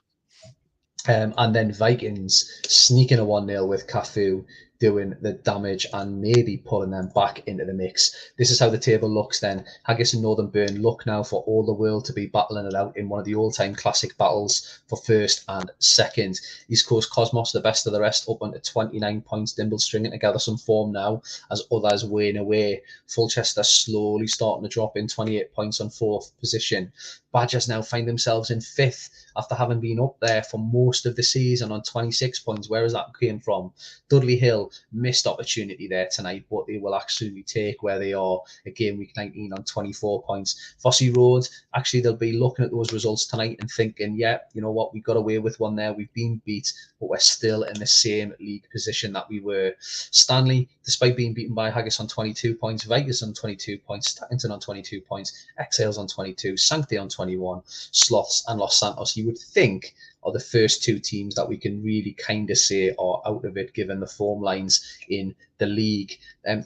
And then Vikings sneaking a 1-0 with Cafu, doing the damage and maybe pulling them back into the mix. This is how the table looks then. Haggis and Northern Burn look now for all the world to be battling it out in one of the all-time classic battles for first and second. East Coast Cosmos, the best of the rest, up onto 29 points. Dimble stringing together some form now as others wane away. Fulchester slowly starting to drop in, 28 points on 4th position. Badgers now find themselves in 5th after having been up there for most of the season on 26 points. Where is that came from? Dudley Hill, missed opportunity there tonight, but they will actually take where they are again week 19 on 24 points. Fossey Road, actually they'll be looking at those results tonight and thinking, yeah, you know what, we got away with one there, we've been beat, but we're still in the same league position that we were. Stanley, despite being beaten by Haggis on 22 points, Vegas on 22 points, Stackington on 22 points, Exhales on 22, Sancti on 21, Sloths and Los Santos, you would think are the first 2 teams that we can really kind of say are out of it, given the form lines in the league.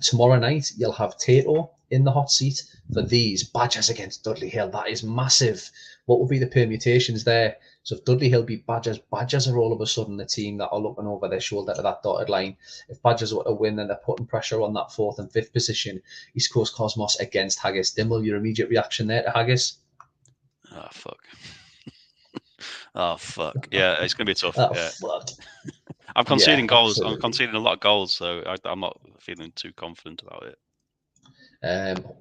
Tomorrow night, you'll have Tato in the hot seat for these Badgers against Dudley Hill. That is massive. What will be the permutations there? So if Dudley Hill beat Badgers, Badgers are all of a sudden the team that are looking over their shoulder to that dotted line. If Badgers were to win, then they're putting pressure on that 4th and 5th position. East Coast Cosmos against Haggis. Dimble, your immediate reaction there to Haggis? Oh, fuck. Oh, fuck. Yeah, it's going to be tough. Oh, yeah. fuck. I'm conceding goals. Absolutely. I'm conceding a lot of goals, so I'm not feeling too confident about it.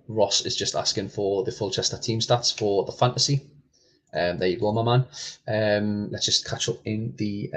Ross is just asking for the Fulchester team stats for the fantasy. There you go, my man. Let's just catch up in the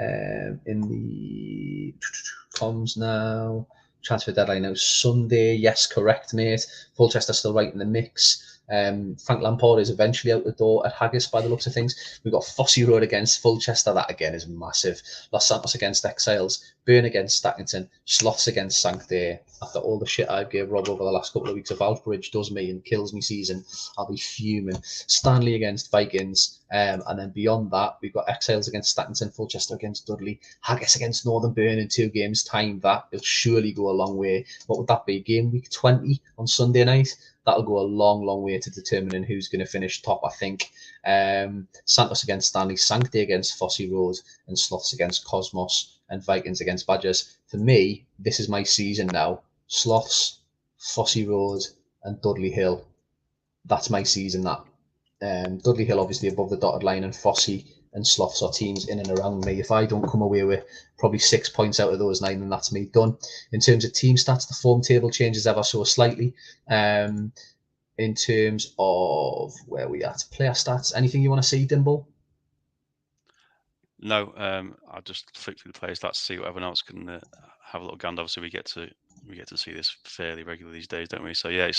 comms now. Transfer deadline now Sunday. Yes, correct, mate. Fulchester still right in the mix. Frank Lampard is eventually out the door at Haggis by the looks of things. We've got Fossey Road against Fulchester. That again is massive. Los Santos against Exiles. Burn against Stackington. Sloths against Sancti. After all the shit I gave Rob over the last couple of weeks, if Outbridge does me and kills me season, I'll be fuming. Stanley against Vikings. And then beyond that, we've got Exiles against Stackington, Fulchester against Dudley, Haggis against Northern Burn in 2 games' time. That will surely go a long way. What would that be? Game week 20 on Sunday night? That'll go a long, long way to determining who's going to finish top, I think. Santos against Stanley, Sancti against Fossey Road, and Sloths against Cosmos, and Vikings against Badgers. For me, this is my season now. Sloths, Fossey Road, and Dudley Hill. That's my season, that. Dudley Hill obviously above the dotted line, and Fossey and Sloths are teams in and around me. If I don't come away with probably 6 points out of those 9, then that's me done. In terms of team stats, the form table changes ever so slightly. In terms of where we at, player stats, anything you want to see, Dimble? No, I'll just flick through the player stats to see what everyone else can have a little gander. Obviously, we get to see this fairly regularly these days, don't we? So yeah,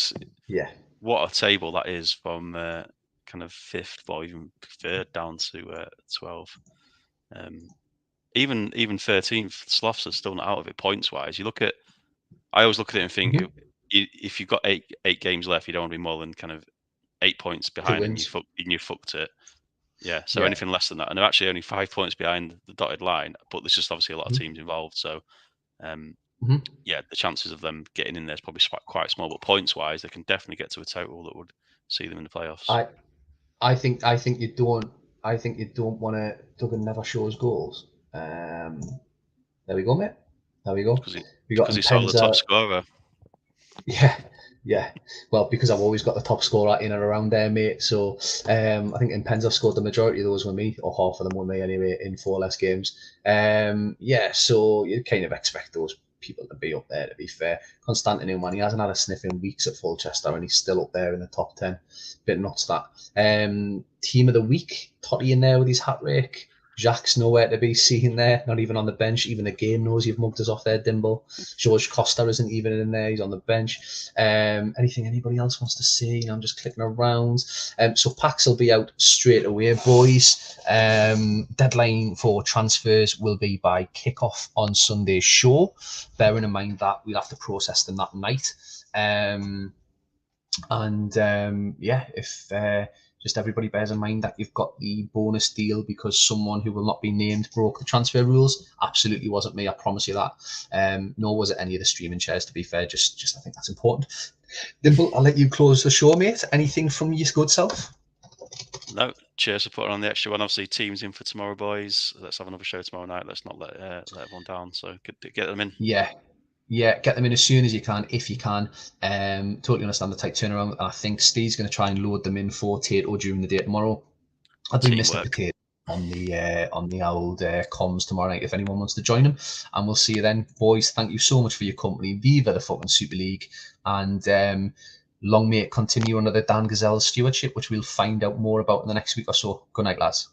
what a table that is from kind of 5th or even 3rd down to 12. Even 13th, Sloths are still not out of it points wise. I always look at it and think, if you've got eight games left, you don't want to be more than kind of 8 points behind, and you fucked it. Yeah, so anything less than that, and they're actually only 5 points behind the dotted line, but there's just obviously a lot of teams involved. So, yeah, the chances of them getting in there is probably quite small, but points wise, they can definitely get to a total that would see them in the playoffs. I think you don't want to. Duggan never shows goals. There we go, mate. There we go. Because he's sort of the top scorer. Yeah. Well, because I've always got the top scorer in and around there, mate. So I think Impenza scored the majority of those with me, or half of them with me anyway, in 4 less games. So you kind of expect those people to be up there, to be fair. Constantino, man, he hasn't had a sniff in weeks at Fulchester, and he's still up there in the top 10. Bit nuts, that. Team of the week, Totty in there with his hat rake. Jacques nowhere to be seen there, not even on the bench. Even the game knows you've mugged us off there, Dimble. George Costa isn't even in there, he's on the bench. Anything anybody else wants to see? I'm just clicking around. So Pax will be out straight away, boys. Deadline for transfers will be by kickoff on Sunday's show, bearing in mind that we'll have to process them that night. If just everybody bears in mind that you've got the bonus deal because someone who will not be named broke the transfer rules. Absolutely wasn't me, I promise you that. Nor was it any of the streaming shares, to be fair. Just I think that's important. Dimple, I'll let you close the show, mate. Anything from your good self? No, cheers for putting on the extra one. Obviously, teams in for tomorrow, boys. Let's have another show tomorrow night. Let's not let everyone down. So get them in. Yeah, get them in as soon as you can, if you can. Totally understand the tight turnaround. I think Steve's going to try and load them in for Tato during the day tomorrow. I'll do Mr. Potato on the old comms tomorrow night if anyone wants to join him. And we'll see you then, boys. Thank you so much for your company. Viva the fucking Super League. And long may it continue under the Dan Gazelle's stewardship, which we'll find out more about in the next week or so. Good night, lads.